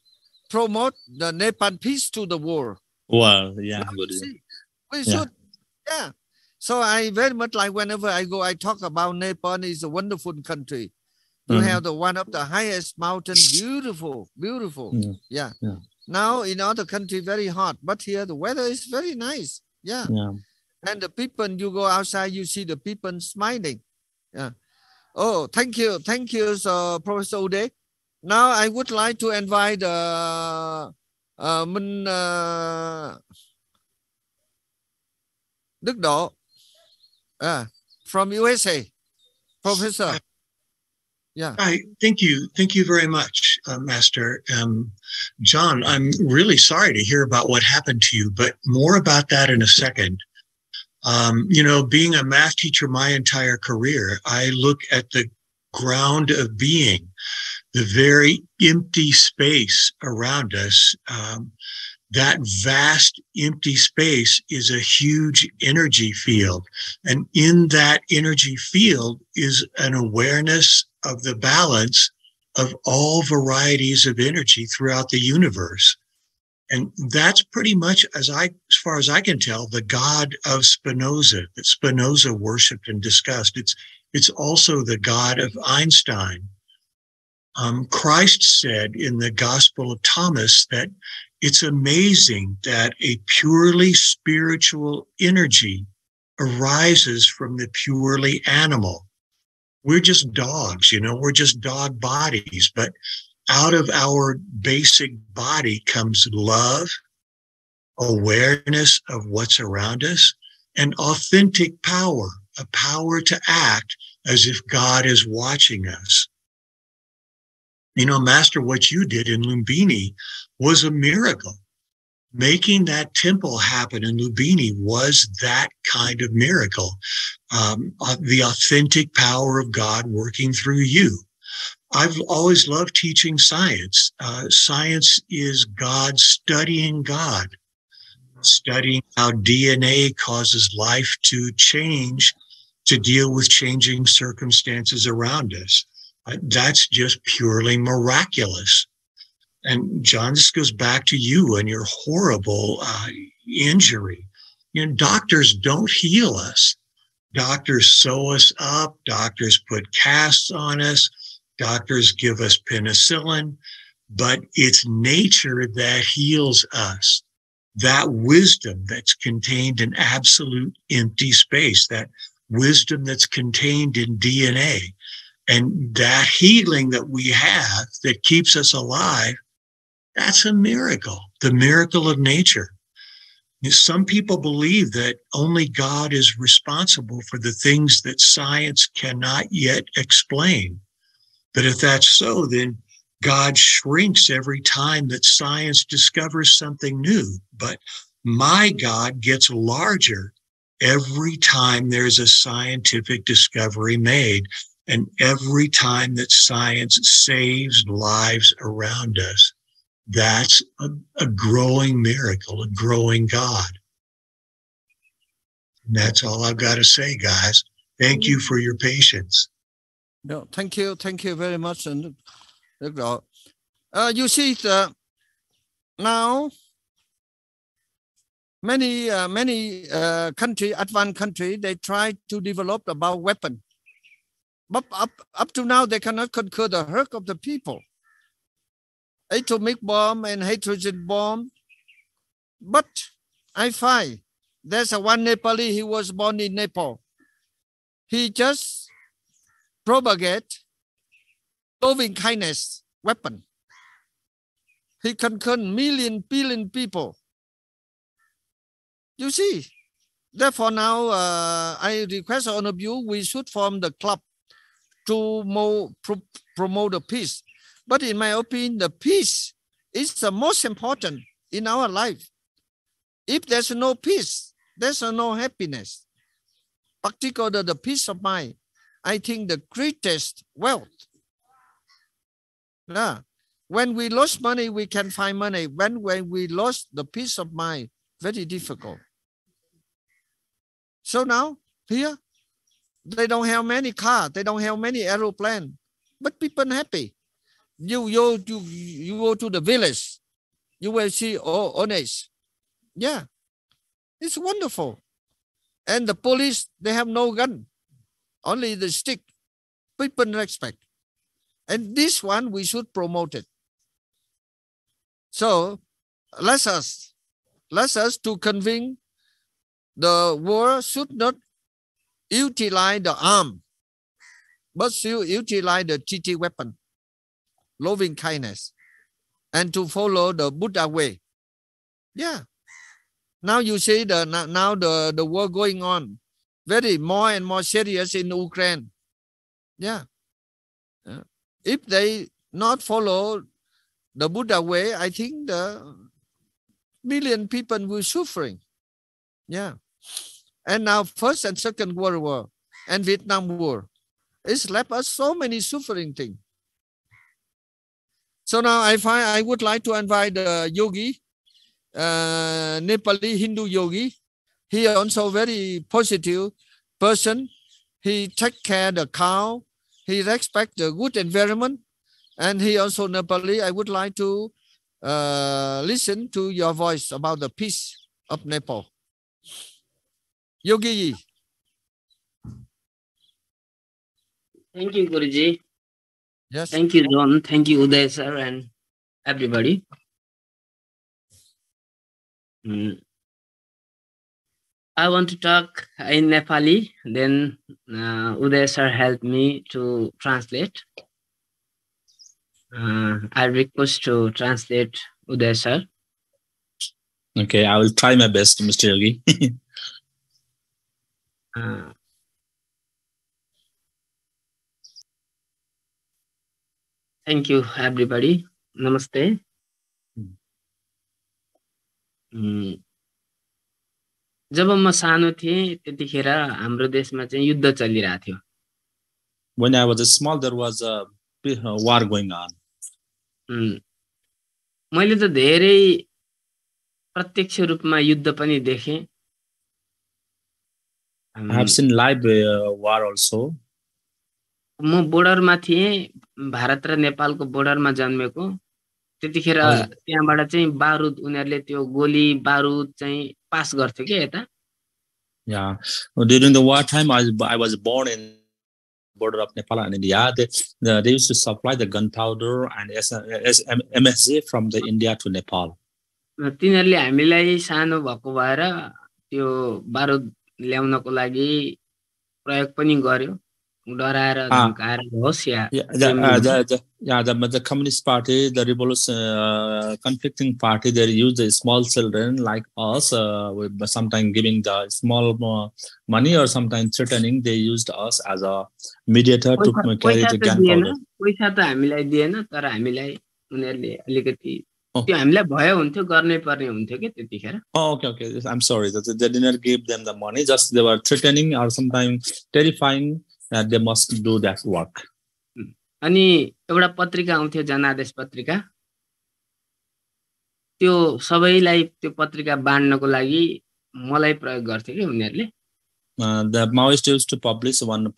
promote the Nepal peace to the world. Well, yeah, Guruji. We should. Yeah. So I very much like whenever I go, I talk about Nepal is a wonderful country. You have one of the highest mountain, beautiful. Yeah. Now in other country very hot, but here the weather is very nice. Yeah. And the people, you go outside, you see the people smiling. Yeah. Oh, thank you, Professor Uday. Now I would like to invite Đức Độ from USA, Professor. Yeah. Hi, thank you very much, Master. John, I'm really sorry to hear about what happened to you, but more about that in a second. Being a math teacher my entire career, I look at the ground of being, the very empty space around us. That vast empty space is a huge energy field. And in that energy field is an awareness of the balance of all varieties of energy throughout the universe. And that's pretty much, as far as I can tell, the God of Spinoza, that Spinoza worshipped and discussed. It's also the God of Einstein. Christ said in the Gospel of Thomas that it's amazing that a purely spiritual energy arises from the purely animal. We're just dogs, we're just dog bodies, but out of our basic body comes love, awareness of what's around us, and authentic power, a power to act as if God is watching us. Master, what you did in Lumbini was a miracle. Making that temple happen in Lumbini was that kind of miracle. The authentic power of God working through you. I've always loved teaching science. Science is God studying God, studying how DNA causes life to change to deal with changing circumstances around us. That's just purely miraculous. And John, this goes back to you and your horrible injury. Doctors don't heal us. Doctors sew us up. Doctors put casts on us. Doctors give us penicillin. But it's nature that heals us. That wisdom that's contained in absolute empty space, that wisdom that's contained in DNA. And that healing that we have that keeps us alive, that's a miracle, the miracle of nature. Some people believe that only God is responsible for the things that science cannot yet explain. But if that's so, then God shrinks every time that science discovers something new. But my God gets larger every time there's a scientific discovery made. And every time that science saves lives around us, that's a growing miracle, a growing God. And that's all I've got to say, guys. Thank you for your patience. No, thank you very much. And you see, now many country, advanced country, they try to develop about weapon. But up to now, they cannot conquer the heart of the people. Atomic bomb and hydrogen bomb. But I find there's one Nepali, he was born in Nepal. He just propagate loving kindness weapon. He conquered billion people. You see, therefore now I request all of you, we should form the club to promote the peace. But in my opinion, the peace is the most important in our life. If there's no peace, there's no happiness. Particularly the peace of mind, I think the greatest wealth. Yeah. When we lost money, we can find money. When we lost the peace of mind, very difficult. So now, here, they don't have many cars, they don't have many aeroplanes, but people happy. You go to the village, you will see honest. Yeah, it's wonderful. And the police, they have no gun, only the stick. People respect. And this one, we should promote it. So let us to convince the world should not utilize the arm, but still utilize the TT weapon, loving kindness, and to follow the Buddha way. Yeah. Now you see the war going on, very more and more serious in Ukraine. Yeah. If they not follow the Buddha way, I think the million people will suffering. Yeah. And now First and Second World War and Vietnam War. It's left us so many suffering things. So now I would like to invite the yogi, Nepali Hindu yogi. He also very positive person. He take care of the cow. He respect the good environment. And he also Nepali. I would like to listen to your voice about the peace of Nepal. Yogi. Thank you, Guruji. Yes. Thank you, John. Thank you, Uday sir, and everybody. I want to talk in Nepali. Then Uday sir helped me to translate. I request to translate Uday sir. Okay, I will try my best, Mr. Yogi. Thank you, everybody. Namaste. जब म सानो थिएँ त्यतिखेर हाम्रो देशमा चाहिँ युद्ध चलिरहेको थियो. When I was small, there was a war going on. मैले त धेरै प्रत्यक्ष रूपमा युद्ध पनि देखेँ. I have seen live war also. म बोर्डरमा थिएँ, भारत र नेपालको बोर्डरमा जन्मेको. त्यतिखेर त्यहाँबाट चाहिँ बारुद उनीहरूले त्यो गोली बारुद चाहिँ पास गर्थ्यो के यता. Yeah, during the war time, I was born in border of Nepal and India. They used to supply the gunpowder and MSG from the India to Nepal. तिनीहरूले हामीलाई सानो भएको भएर त्यो बारुद ल्याउनको लागि प्रयोग पनि गर्यो. डराएर धम्काएर होस् या the Communist Party, the revolution conflicting party, they use the small children like us, sometimes giving the small money or sometimes threatening. They used us as a mediator to carry the gunpowder. पैसा त हामीलाई दिएन, तर हामीलाई उनीहरूले अलिकति त्यो हामीलाई भयो हुन्थ्यो, गर्नै पर्ने हुन्थ्यो के त्यतिखेर. Okay. I'm sorry that they did not give them the money. Just they were threatening or sometimes terrifying that they must do that work. अनि एउटा पत्रिका आउँथ्यो जनादेश पत्रिका. त्यो सबैलाई त्यो पत्रिका बाँड्नको लागि मलाई प्रयोग गर्थे के उनीहरूले. The Maoist used to publish one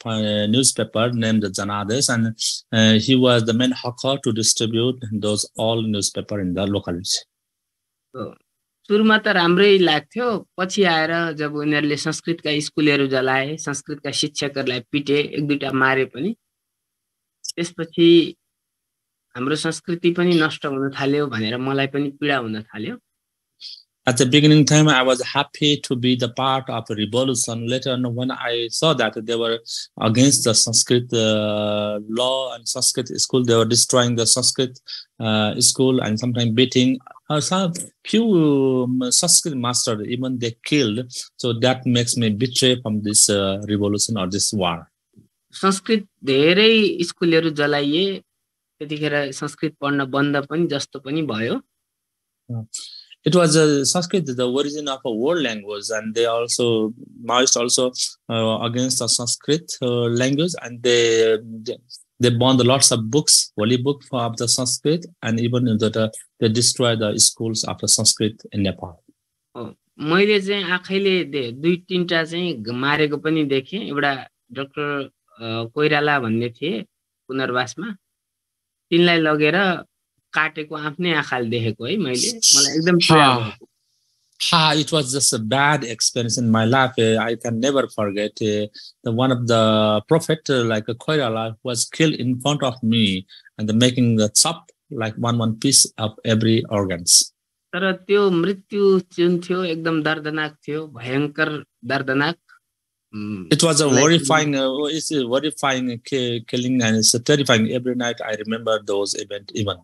newspaper named Janades, and he was the main hawker to distribute those all newspaper in the locality. सुरुमा त राम्रै लाग्थ्यो, पछि आएर जब उनीहरूले संस्कृतका स्कुलहरू जलाए, संस्कृतका शिक्षकहरूलाई पिटे, एक दुईटा मारे पनि, त्यसपछि हाम्रो संस्कृति पनि नष्ट हुन थाल्यो भनेर मलाई पनि पीडा हुन थाल्यो. At the beginning time, I was happy to be the part of a revolution. Later on, when I saw that they were against the Sanskrit law and Sanskrit school, they were destroying the Sanskrit school and sometimes beating. Some few Sanskrit masters, even they killed. So that makes me betray from this revolution or this war. Sanskrit धेरै स्कुलहरू जलाइए, त्यतिखेर संस्कृत पढ्न बन्द पनि जस्तो पनि भयो. It was Sanskrit, the origin of a world language, and they also Maoists also against the Sanskrit language, and they burned lots of books, holy books of the Sanskrit, and even they destroyed the schools of the Sanskrit in Nepal. मैले चाहिँ आँखैले दुई तीनटा चाहिँ मारेको पनि देखेँ. एउटा doctor Koirala भन्ने थिए पुनर्वासमा, तिनलाई लगेर काटेको आफ्नै आँखाले देखेको है मैले. मलाई एकदम पीडा भयो. It was just a bad experience in my life. I can never forget. One of the prophet, like a Koirala, was killed in front of me, and making the chop like one piece of every organs. तर त्यो मृत्यु जुन थियो एकदम दर्दनाक थियो, भयंकर दर्दनाक. It was a horrifying killing, and it's terrifying. Every night I remember those events even.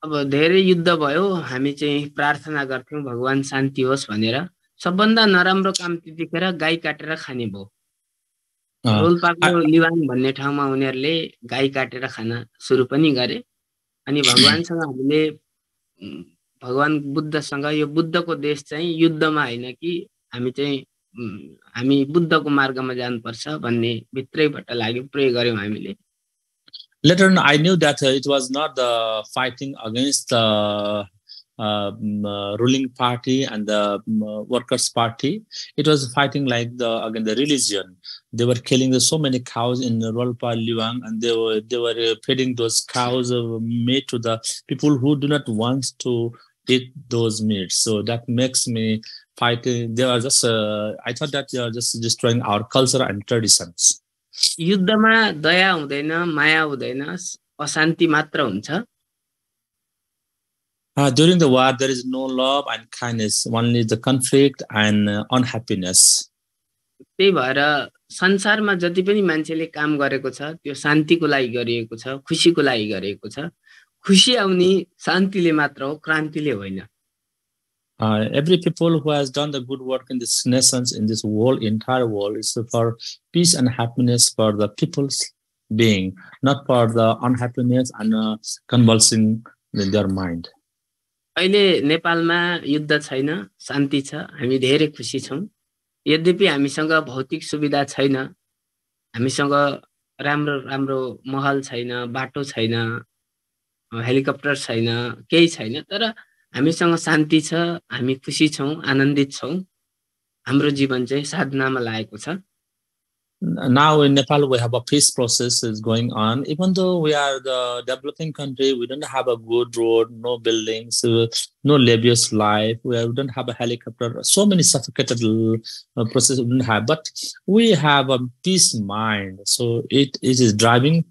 अब धेरै युद्ध भयो, हामी चाहिँ प्रार्थना गर्थ्यौं भगवान शान्ति होस् भनेर. सबभन्दा नराम्रो काम त्यतिखेर गाई काटेर खाने भयो. रोल्पाको लिवाङ भन्ने ठाउँमा उनीहरूले गाई काटेर खान सुरु पनि गरे. अनि भगवानसँग हामीले भगवान बुद्धसँग यो बुद्धको देश चाहिँ युद्धमा हैन कि हामी चाहिँ हामी बुद्धको मार्गमा जानुपर्छ भन्ने भित्रैबाट लाग्यो, प्रे गर्यौं हामीले। Later on, I knew that it was not the fighting against the ruling party and the workers' party. It was fighting like against the religion. They were killing so many cows in Rolpa Luang, and they were feeding those cows meat to the people who do not want to eat those meats. So that makes me fighting. They are just. I thought that they are just destroying our culture and traditions. युद्धमा दया हुँदैन, माया हुँदैन, अशान्ति मात्र हुन्छ। During the war, there is no love and kindness, only the conflict and unhappiness. त्यही भएर संसारमा जति पनि मान्छेले काम गरेको छ त्यो शान्तिको लागि गरिएको छ, खुशीको लागि गरिएको छ। खुशी आउने शान्तिले मात्र हो, क्रान्तिले होइन। Every people who has done the good work in this nations, in this world, entire world, is for peace and happiness for the people's being, not for the unhappiness and convulsing in their mind. अहिले नेपालमा युद्ध छैन, शान्ति छ, हामी धेरै खुसी छौं। यद्यपि हामीसँग भौतिक सुविधा छैन, हामीसँग राम्रो राम्रो महल छैन, बाटो छैन, हेलिकप्टर छैन, केही छैन, तर हामीसँग शान्ति छ, हामी खुसी छौं, आनन्दित छौं। हाम्रो जीवन चाहिँ साधनामा लागेको छ। Now in Nepal, we have a peace process is going on. Even though we are the developing country, we don't have a good road, no buildings, no lavish life. We don't have a helicopter. So many suffocated processes we don't have. But we have a peace mind. So it is driving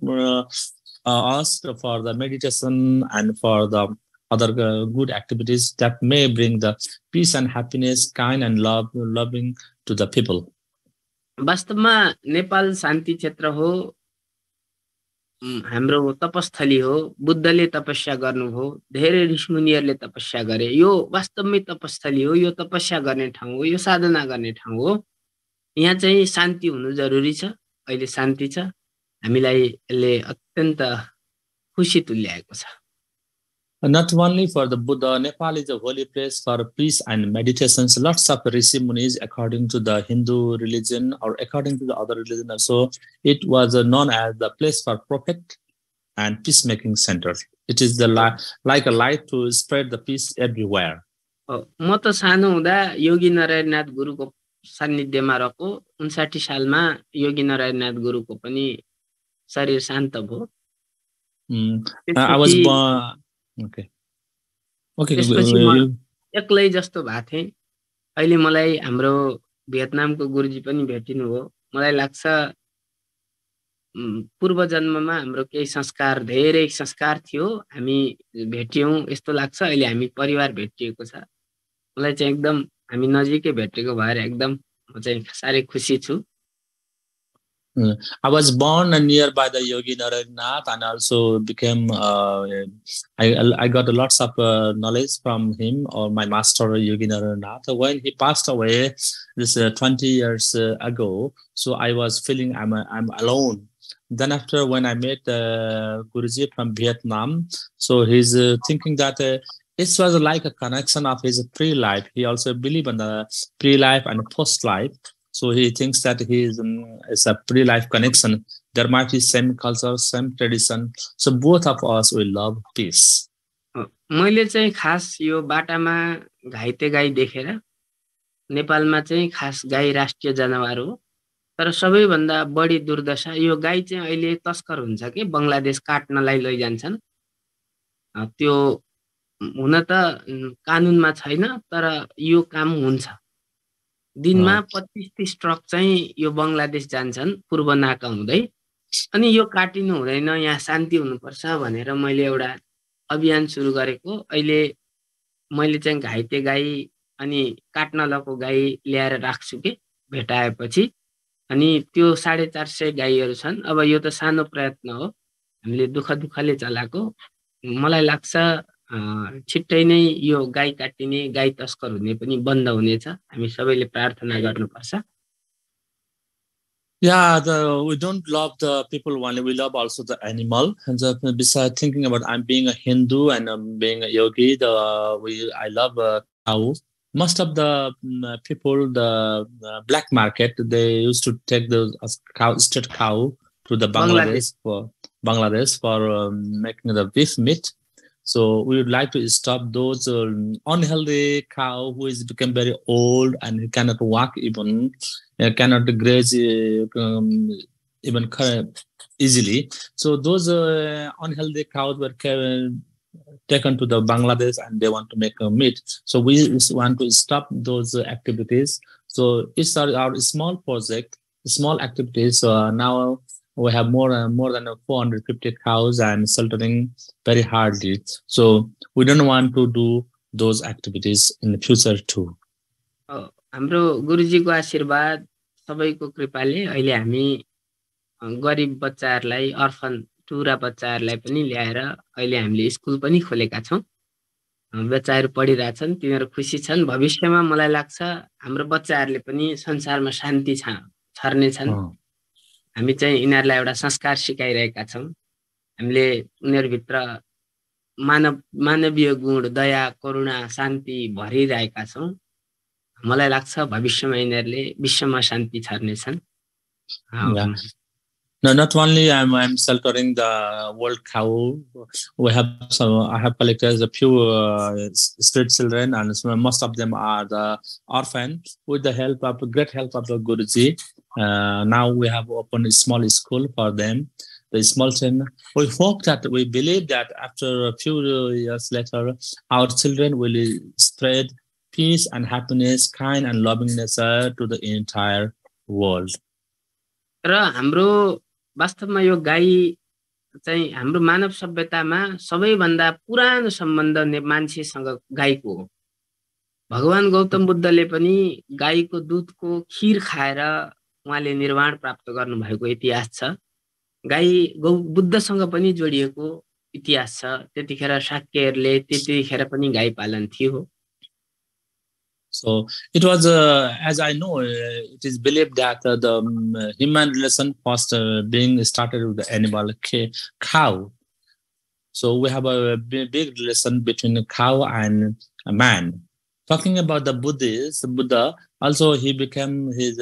us for the meditation and for the other good activities that may bring the peace and happiness, kind and loving to the people. वास्तवमा नेपाल शान्ति क्षेत्र हो, हाम्रो तपस्थली हो। बुद्धले तपस्या गर्नुभयो, धेरै ऋषिमुनिहरूले तपस्या गरे। यो वास्तवमै तपस्थली हो, यो तपस्या गर्ने ठाउँ हो, यो साधना गर्ने ठाउँ हो। यहाँ चाहिँ शान्ति हुनु जरुरी छ। अहिले शान्ति छ, हामीलाई यसले अत्यन्त खुशी तुल्याएको छ। Not only for the Buddha, Nepal is a holy place for peace and meditations. Lots of rishi munis, according to the Hindu religion or according to the other religion also, it was known as the place for prophet and peacemaking center. It is the like a light to spread the peace everywhere. म त सानो हुँदा योगी नारायणनाथ गुरुको सान्निध्यमा रहेको 59 सालमा योगी नारायणनाथ गुरुको पनि शरीर शान्त भयो। I was born. Okay. एक्लै जस्तो भएको थिएँ। अहिले मलाई हाम्रो भियतनामको गुरुजी पनि भेटिनु भयो। मलाई लाग्छ पूर्व जन्ममा हाम्रो केही संस्कार, धेरै संस्कार थियो, हामी भेट्यौं यस्तो लाग्छ। अहिले हामी परिवार भेटिएको छ। मलाई चाहिँ एकदम हामी नजिकै भेटेको भएर एकदम म चाहिँ सारै खुसी छु। I was born nearby the Yogi Narayanath and also became, I got lots of knowledge from him or my master Yogi Narayanath. When he passed away this 20 years ago, so I was feeling I'm alone. Then after when I met Guruji from Vietnam, so he's thinking that it was like a connection of his pre-life. He also believed in the pre-life and post-life. So he thinks that he is a pre-life connection. There might be same culture, same tradition. So both of us will love peace. मैले चाहिँ खास यो बाटामा घाइते गाई देखेर, नेपालमा चाहिँ खास गाई राष्ट्रिय जनावर हो, तर सबैभन्दा बढी दुर्दशा यो गाई चाहिँ अहिले तस्कर हुन्छ के बंगलादेश काट्नलाई लैजान्छन्। त्यो हुन त कानुनमा छैन, तर यो काम हुन्छ। दिनमा 25-30 ट्रक चाहिँ यो बंगलादेश जान्छन् पूर्व नाका हुँदै। अनि यो काटिनु हुँदैन, यहाँ शान्ति हुनुपर्छ भनेर मैले एउटा अभियान सुरु गरेको। अहिले मैले चाहिँ घाइते गाई अनि काट्न लगेको गाई ल्याएर राख्छु के भेटाएपछि। अनि त्यो 450 गाईहरू छन्। अब यो त सानो प्रयत्न हो, हामीले दुःखले चलाएको। मलाई लाग्छ छिट्टै नै यो गाई काटिने, गाई तस्कर हुने पनि बन्द हुनेछ। हामी सबैले प्रार्थना गर्नुपर्छ। Yeah, we don't love the people only, we love also the animal. And besides thinking about I'm being a Hindu and I'm being a yogi, I love cow. most of the people, the black market, they used to take the straight cow to the Bangladesh for making the beef meat. So we would like to stop those unhealthy cow who is become very old and he cannot walk even, cannot graze even easily. So those unhealthy cows were taken to the Bangladesh and they want to make a meat. So we want to stop those activities. So it's our small project, small activities. So now we have more than 450 cows and sheltering very hardly. So we don't want to do those activities in the future too. हाम्रो गुरुजीको आशीर्वाद सबैको कृपाले अहिले हामी गरिब बच्चाहरूलाई अर्फन टुरा बच्चाहरूलाई पनि ल्याएर अहिले हामीले स्कुल पनि खोलेका छौं बच्चाहरू पढिरहेछन् तिनीहरू खुसी छन् भविष्यमा मलाई लाग्छ हाम्रो बच्चाहरूले पनि संसारमा शान्ति छर्ने छन् हामी चाहिँ यिनीहरूलाई एउटा संस्कार सिकाइरहेका छौं हामीले उनीहरु भित्र मानवीय गुण दया करुणा शान्ति भरिरहेका छौं मलाई लाग्छ भविष्यमा यिनीहरुले विश्वमा शान्ति छर्ने छन् No, not only I'm sheltering the world cow. I have collected a few street children, and most of them are the orphan. With the great help of the Guruji, now we have opened a small school for them. The small children. We believe that after a few years later, our children will spread peace and happiness, kind and loving nature to the entire world. र हाम्रो वास्तवमा यो गाई चाहिँ हाम्रो मानव सभ्यतामा सबैभन्दा पुरानो सम्बन्ध मान्छेसँग गाईको हो भगवान गौतम बुद्धले पनि गाईको दूधको खीर खाएर उहाँले निर्वाण प्राप्त गर्नु भएको इतिहास छ गाई बुद्धसँग पनि जोडिएको इतिहास छ त्यतिखेर शाक्यहरूले त्यतिखेर पनि गाई पालन थियो So it was, as I know, it is believed that the human relation first being started with the animal cow. So we have a big relation between a cow and a man. Talking about the Buddha also he became his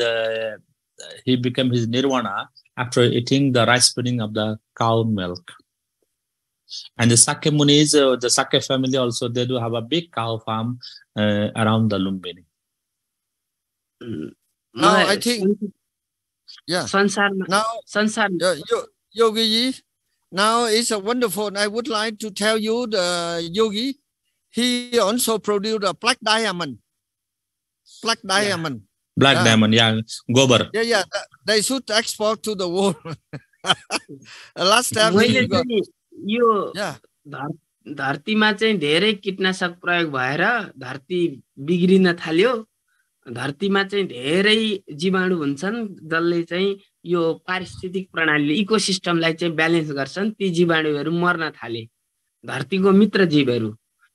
nirvana after eating the rice pudding of the cow milk. And the Sakya Munis, the Sakya family also, they do have a big cow farm around the Lumbini. Now I think, yeah. Now, Yogi, now it's a wonderful. I would like to tell you the Yogi. He also produced a black diamond. Black diamond. Black diamond, yeah. Gobar. Yeah. They should export to the world. Last time यो धरतीमा चाहिँ धेरै कीटनाशक प्रयोग भएर धरती बिग्रिन थाल्यो धरतीमा चाहिँ धेरै जीवाणु हुन्छन् जसले चाहिँ यो पारिस्थितिक प्रणाली इकोसिस्टमलाई चाहिँ ब्यालेन्स गर्छन् ती जीवाणुहरू मर्न थाले धरतीको मित्र जीवहरू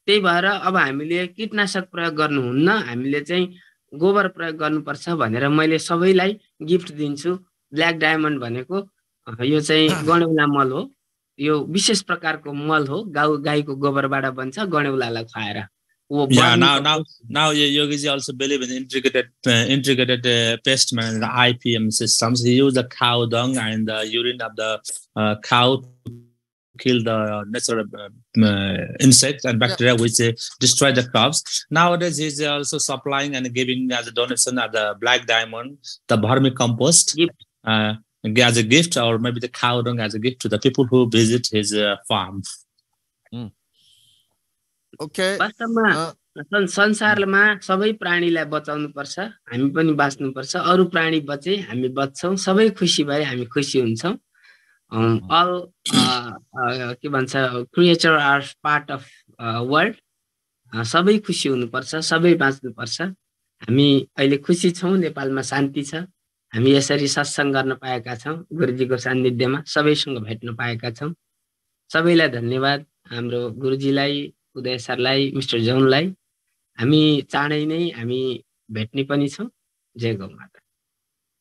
त्यही भएर अब हामीले कीटनाशक प्रयोग गर्नुहुन्न हामीले चाहिँ गोबर प्रयोग गर्नुपर्छ भनेर मैले सबैलाई गिफ्ट दिन्छु ब्ल्याक डायमन्ड भनेको यो चाहिँ गणेउला मल हो यो विशेष प्रकारको मल हो गाईको गोबरबाट बन्छ गणेउलालाई खुवाएर Yeah, now Yogiji also believe in integrated pest management, the IPM systems. He use the cow dung and the urine of the cow to kill the natural insects and bacteria which destroy the crops. Nowadays, he's also supplying and giving as a donation at the black diamond, the vermicompost. As a gift, or maybe the cow dung as a gift to the people who visit his farm. Okay. वास्तवमा संसारमा सबै प्राणीलाई बचाउनु पर्छ हामी पनि बाँच्नु पर्छ अरु प्राणी बचे हामी बच्छौं सबै खुसी भए हामी खुसी हुन्छौं all के भन्छ creature are part of world सबै खुसी हुनु पर्छ सबै बाँच्नु पर्छ हामी अहिले खुसी छौं नेपालमा शान्ति छ हामी यसरी सत्संग गर्न पाएका छौं गुरुजीको सान्निध्यमा सबैसँग भेट्न पाएका छौं सबैलाई धन्यवाद हाम्रो गुरुजीलाई उदय सरलाई मिस्टर जौनलाई हामी चाँडै नै हामी भेट्ने पनि छौं जय गौ माता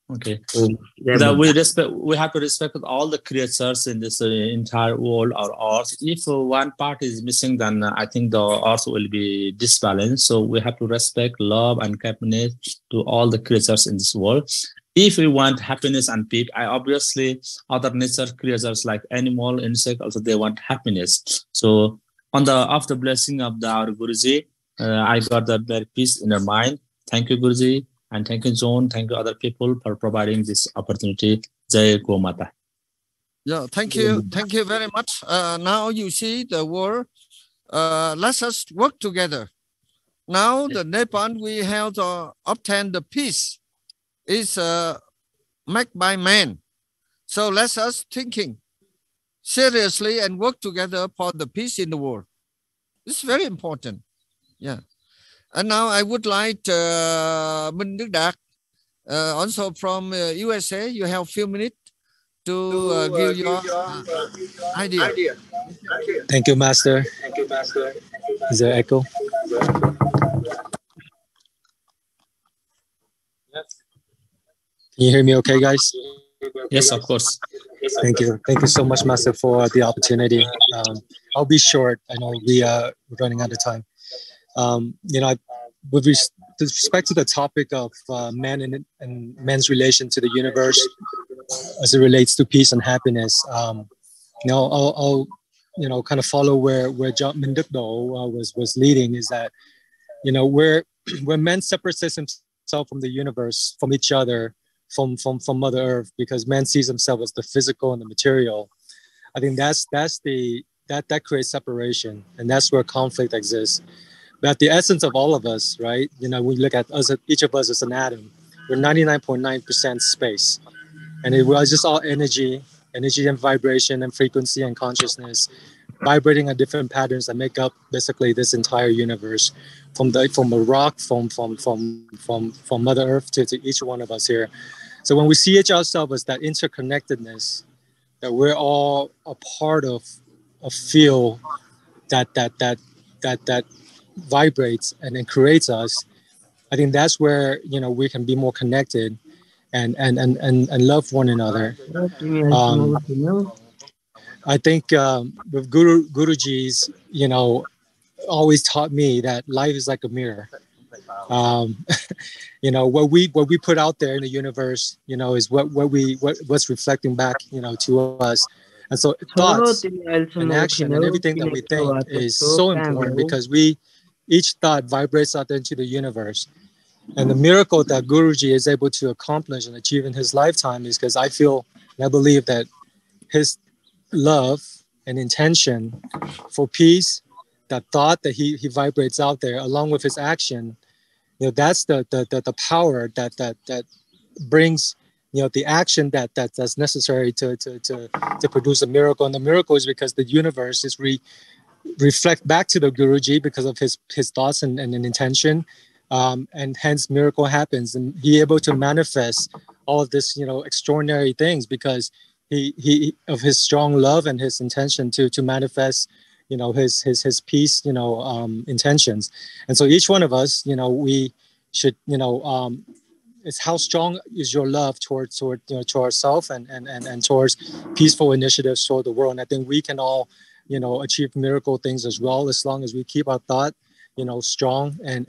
Okay. जय That Buddha. we have to respect all the creatures in this entire world or earth. If one part is missing, then I think the earth will be disbalanced. So we have to respect, love, and kindness to all the creatures in this world. If we want happiness and peace, obviously other nature creatures like animal, insect, also they want happiness. So after blessing of our Guruji, I got that very peace in our mind. Thank you, Guruji. And thank you, John. Thank you, other people, for providing this opportunity. Jai Go Mata. Yeah, thank you. Thank you very much. Now you see the world. Let us work together. Now the Nepal we have to obtain the peace is made by man. So let us thinking seriously and work together for the peace in the world. It's very important. Yeah. And now I would like Minh Đức Đạt, also from USA. You have a few minutes to give your idea. Thank you, Master. Is there echo? Can you hear me okay, guys? Yes, of course. Thank you. Thank you so much, Master, for the opportunity. I'll be short. I know we're running out of time. With respect to the topic of man and man's relation to the universe as it relates to peace and happiness, I'll kind of follow where John Minh Đức was leading, is that where man separates himself from the universe, from each other, from Mother Earth, because man sees himself as the physical and the material. I think that creates separation, and that's where conflict exists. But the essence of all of us, right? We look at us, each of us as an atom. We're 99.9% space, and it was just all energy and vibration and frequency and consciousness, vibrating at different patterns that make up basically this entire universe, from a rock, from Mother Earth to each one of us here. So when we see ourselves as that interconnectedness, that we're all a part of a field that vibrates and then creates us, I think that's where we can be more connected and love one another. I think with Guruji's, always taught me that life is like a mirror. What we put out there in the universe, is what's reflecting back, to us. And so thoughts and action and everything that we think is so important, because each thought vibrates out into the universe. And the miracle that Guruji is able to accomplish and achieve in his lifetime is because I feel and I believe that his love and intention for peace, that thought that he vibrates out there, along with his action, that's the power that brings the action that's necessary to produce a miracle. And the miracle is because the universe is reflect back to the Guruji because of his thoughts and intention, and hence miracle happens, and he able to manifest all of this extraordinary things because he of his strong love and his intention to manifest his peace intentions. And so each one of us we should it's how strong is your love towards ourselves and towards peaceful initiatives toward the world. And I think we can all achieve miracle things as well, as long as we keep our thought strong and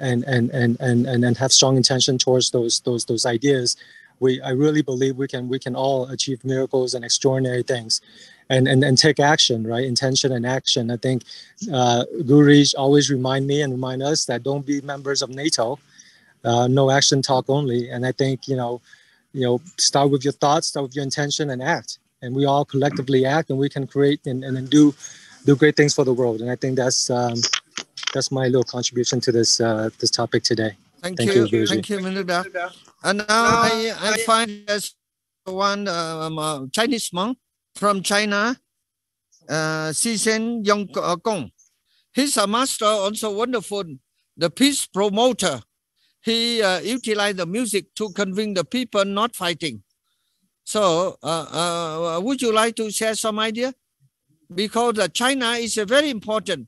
have strong intention towards those ideas. I really believe we can all achieve miracles and extraordinary things, and take action, right? Intention and action. I think Gurus always remind us that don't be members of NATO. No action, talk only. And I think start with your thoughts, start with your intention, and act. And we all collectively act, and we can create and do great things for the world. And I think that's my little contribution to this topic today. Thank you, Minh Đức. And now I find there's one Chinese monk from China, Sisen Yong Kong. He's a master, also wonderful, the peace promoter. He utilized the music to convince the people not fighting. So would you like to share some idea? Because China is a very important.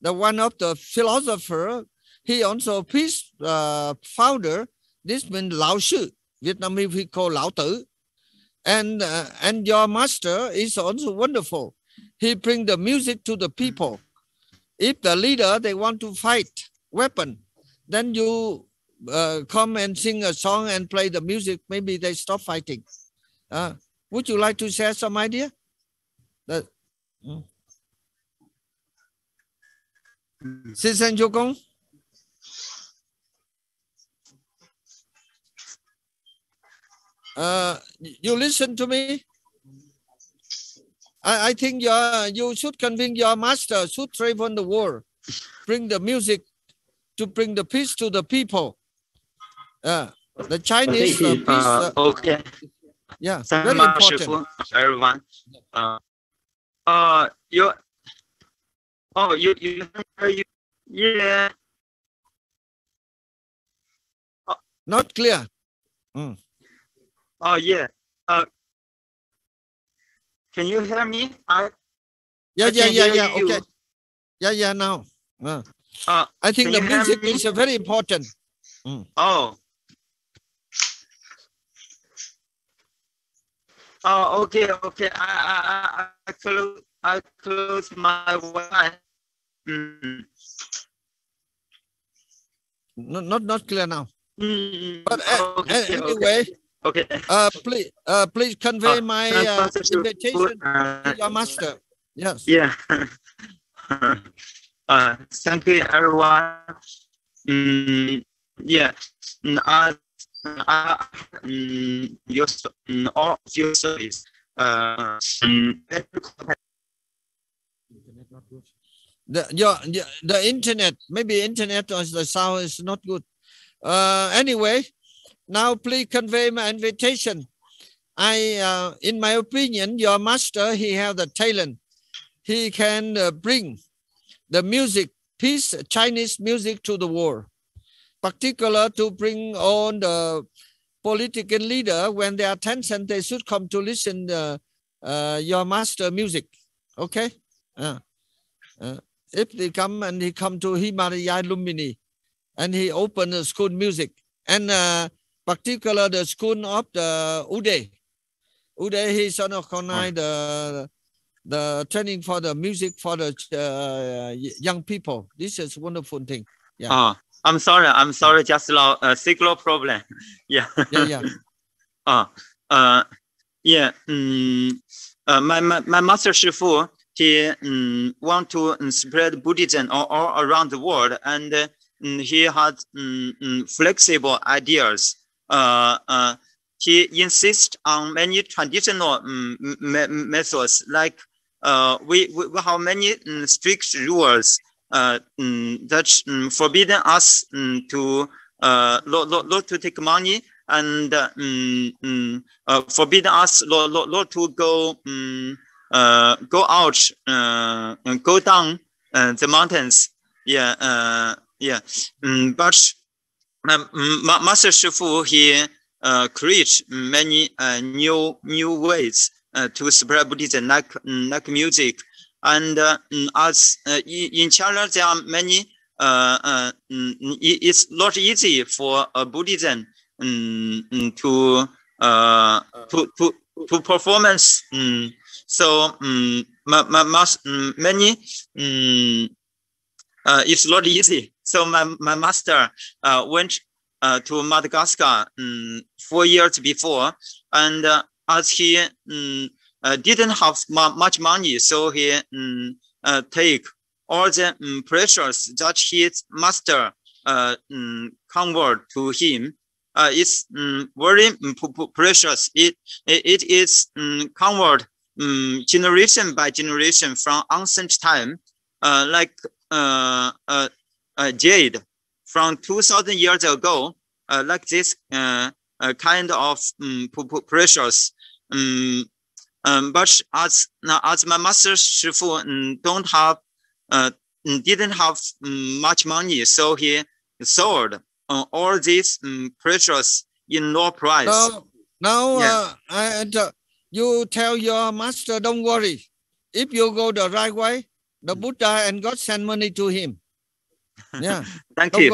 The one of the philosopher, he also peace founder. This means Lao Shi. Vietnamese we call Lão Tử. And your master is also wonderful. He bring the music to the people. If the leader, they want to fight weapon, then you come and sing a song and play the music. Maybe they stop fighting. Would you like to share some idea? Xin Sang Chu Công. You listen to me. I think you should convince your master should travel the world, bring the music to bring the peace to the people. The Chinese peace. Okay. Yeah, very important. Everyone. You. Yeah. Not clear. Oh yeah. Can you hear me? Yeah. Okay. Yeah. Now. I think the music is very important. Oh. Oh, okay. I close my Wi-Fi. Not clear now. But okay, anyway. Okay. Please convey my invitation to your master. Yes. Yeah. Thank you, everyone. Yeah. All your service. The internet, maybe internet or the sound is not good. Anyway, now please convey my invitation. In my opinion, your master, he have the talent. He can bring the music, peace, Chinese music to the world. Particular to bring on the political leader when they are tension, they should come to listen your master music. Okay. If they come and he come to Himalaya Lumini and he open the school music and particular the school of the Uday. Uday, he's organize the training for the music for the young people. This is a wonderful thing. Yeah. I'm sorry. Just a signal problem. Yeah. Yeah. Yeah. My master Shifu, he want to spread Buddhism all around the world, and he had flexible ideas. He insists on many traditional methods, like we have many strict rules that forbidden us to not to take money, and forbidden us not to go out and go down the mountains. Yeah. But Master Shifu, he create many new ways to spread Buddhism, like music. And as in China, there are many. It's not easy for a Buddhism to performance. So many. It's not easy. So my master went to Madagascar 4 years before, and as he didn't have much money, so he take all the pressures that his master convert to him. It's very precious. It is convert generation by generation from ancient time, like jade from 2,000 years ago, like this kind of precious. But as my master Shifu didn't have much money, so he sold all these precious in low price. Now yeah. You tell your master, don't worry. If you go the right way, the Buddha and God send money to him. Yeah. Thank you.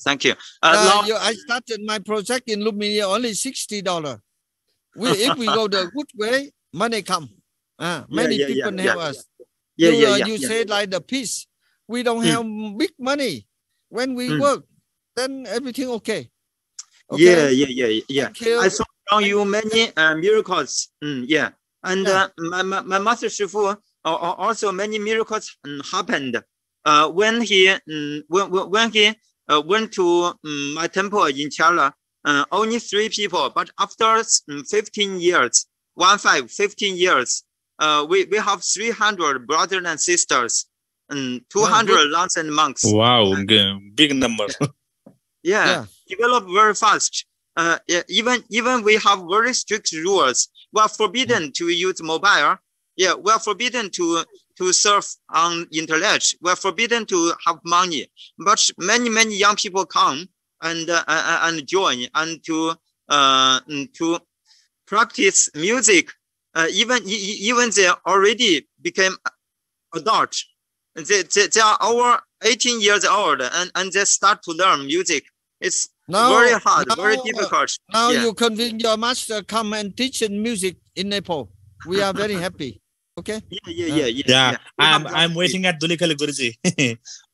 Thank you. I started my project in Lumini only $60. If we go the good way, money come. Many people help us. You say like the peace. We don't have big money. When we work, then everything okay. Yeah. I saw from you many miracles. And my master Shifu also many miracles happened when he went to my temple in Kerala. Only 3 people, but after 15 years, 15 years, we have 300 brothers and sisters, and 200 nuns and monks. Wow, big number. Develop very fast. Even we have very strict rules. We are forbidden to use mobile. We are forbidden to surf on internet. We are forbidden to have money. But many young people come and join and to practice music. Even they already became adult. They are over 18 years old and they start to learn music. It's very hard, very difficult. Now you convince your master come and teach music in Nepal. We are very happy. Okay. Yeah. I'm waiting at Dulikal Guruji.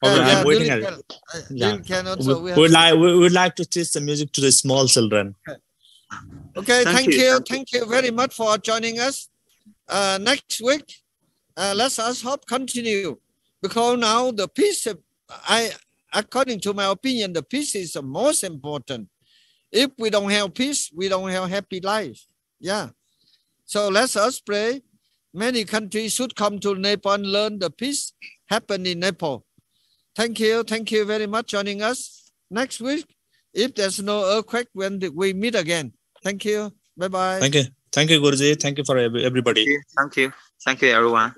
I'm waiting at. We would like to teach the music to the small children. Okay. Thank you very much for joining us. Next week, let us hope continue, because now the peace. According to my opinion, the peace is the most important. If we don't have peace, we don't have happy life. Yeah. So let us pray. Many countries should come to Nepal and learn the peace happen in Nepal. Thank you. Thank you very much for joining us. Next week, if there's no earthquake, when we meet again. Thank you. Bye-bye. Thank you. Thank you, Guruji. Thank you for everybody. Thank you. Thank you, everyone.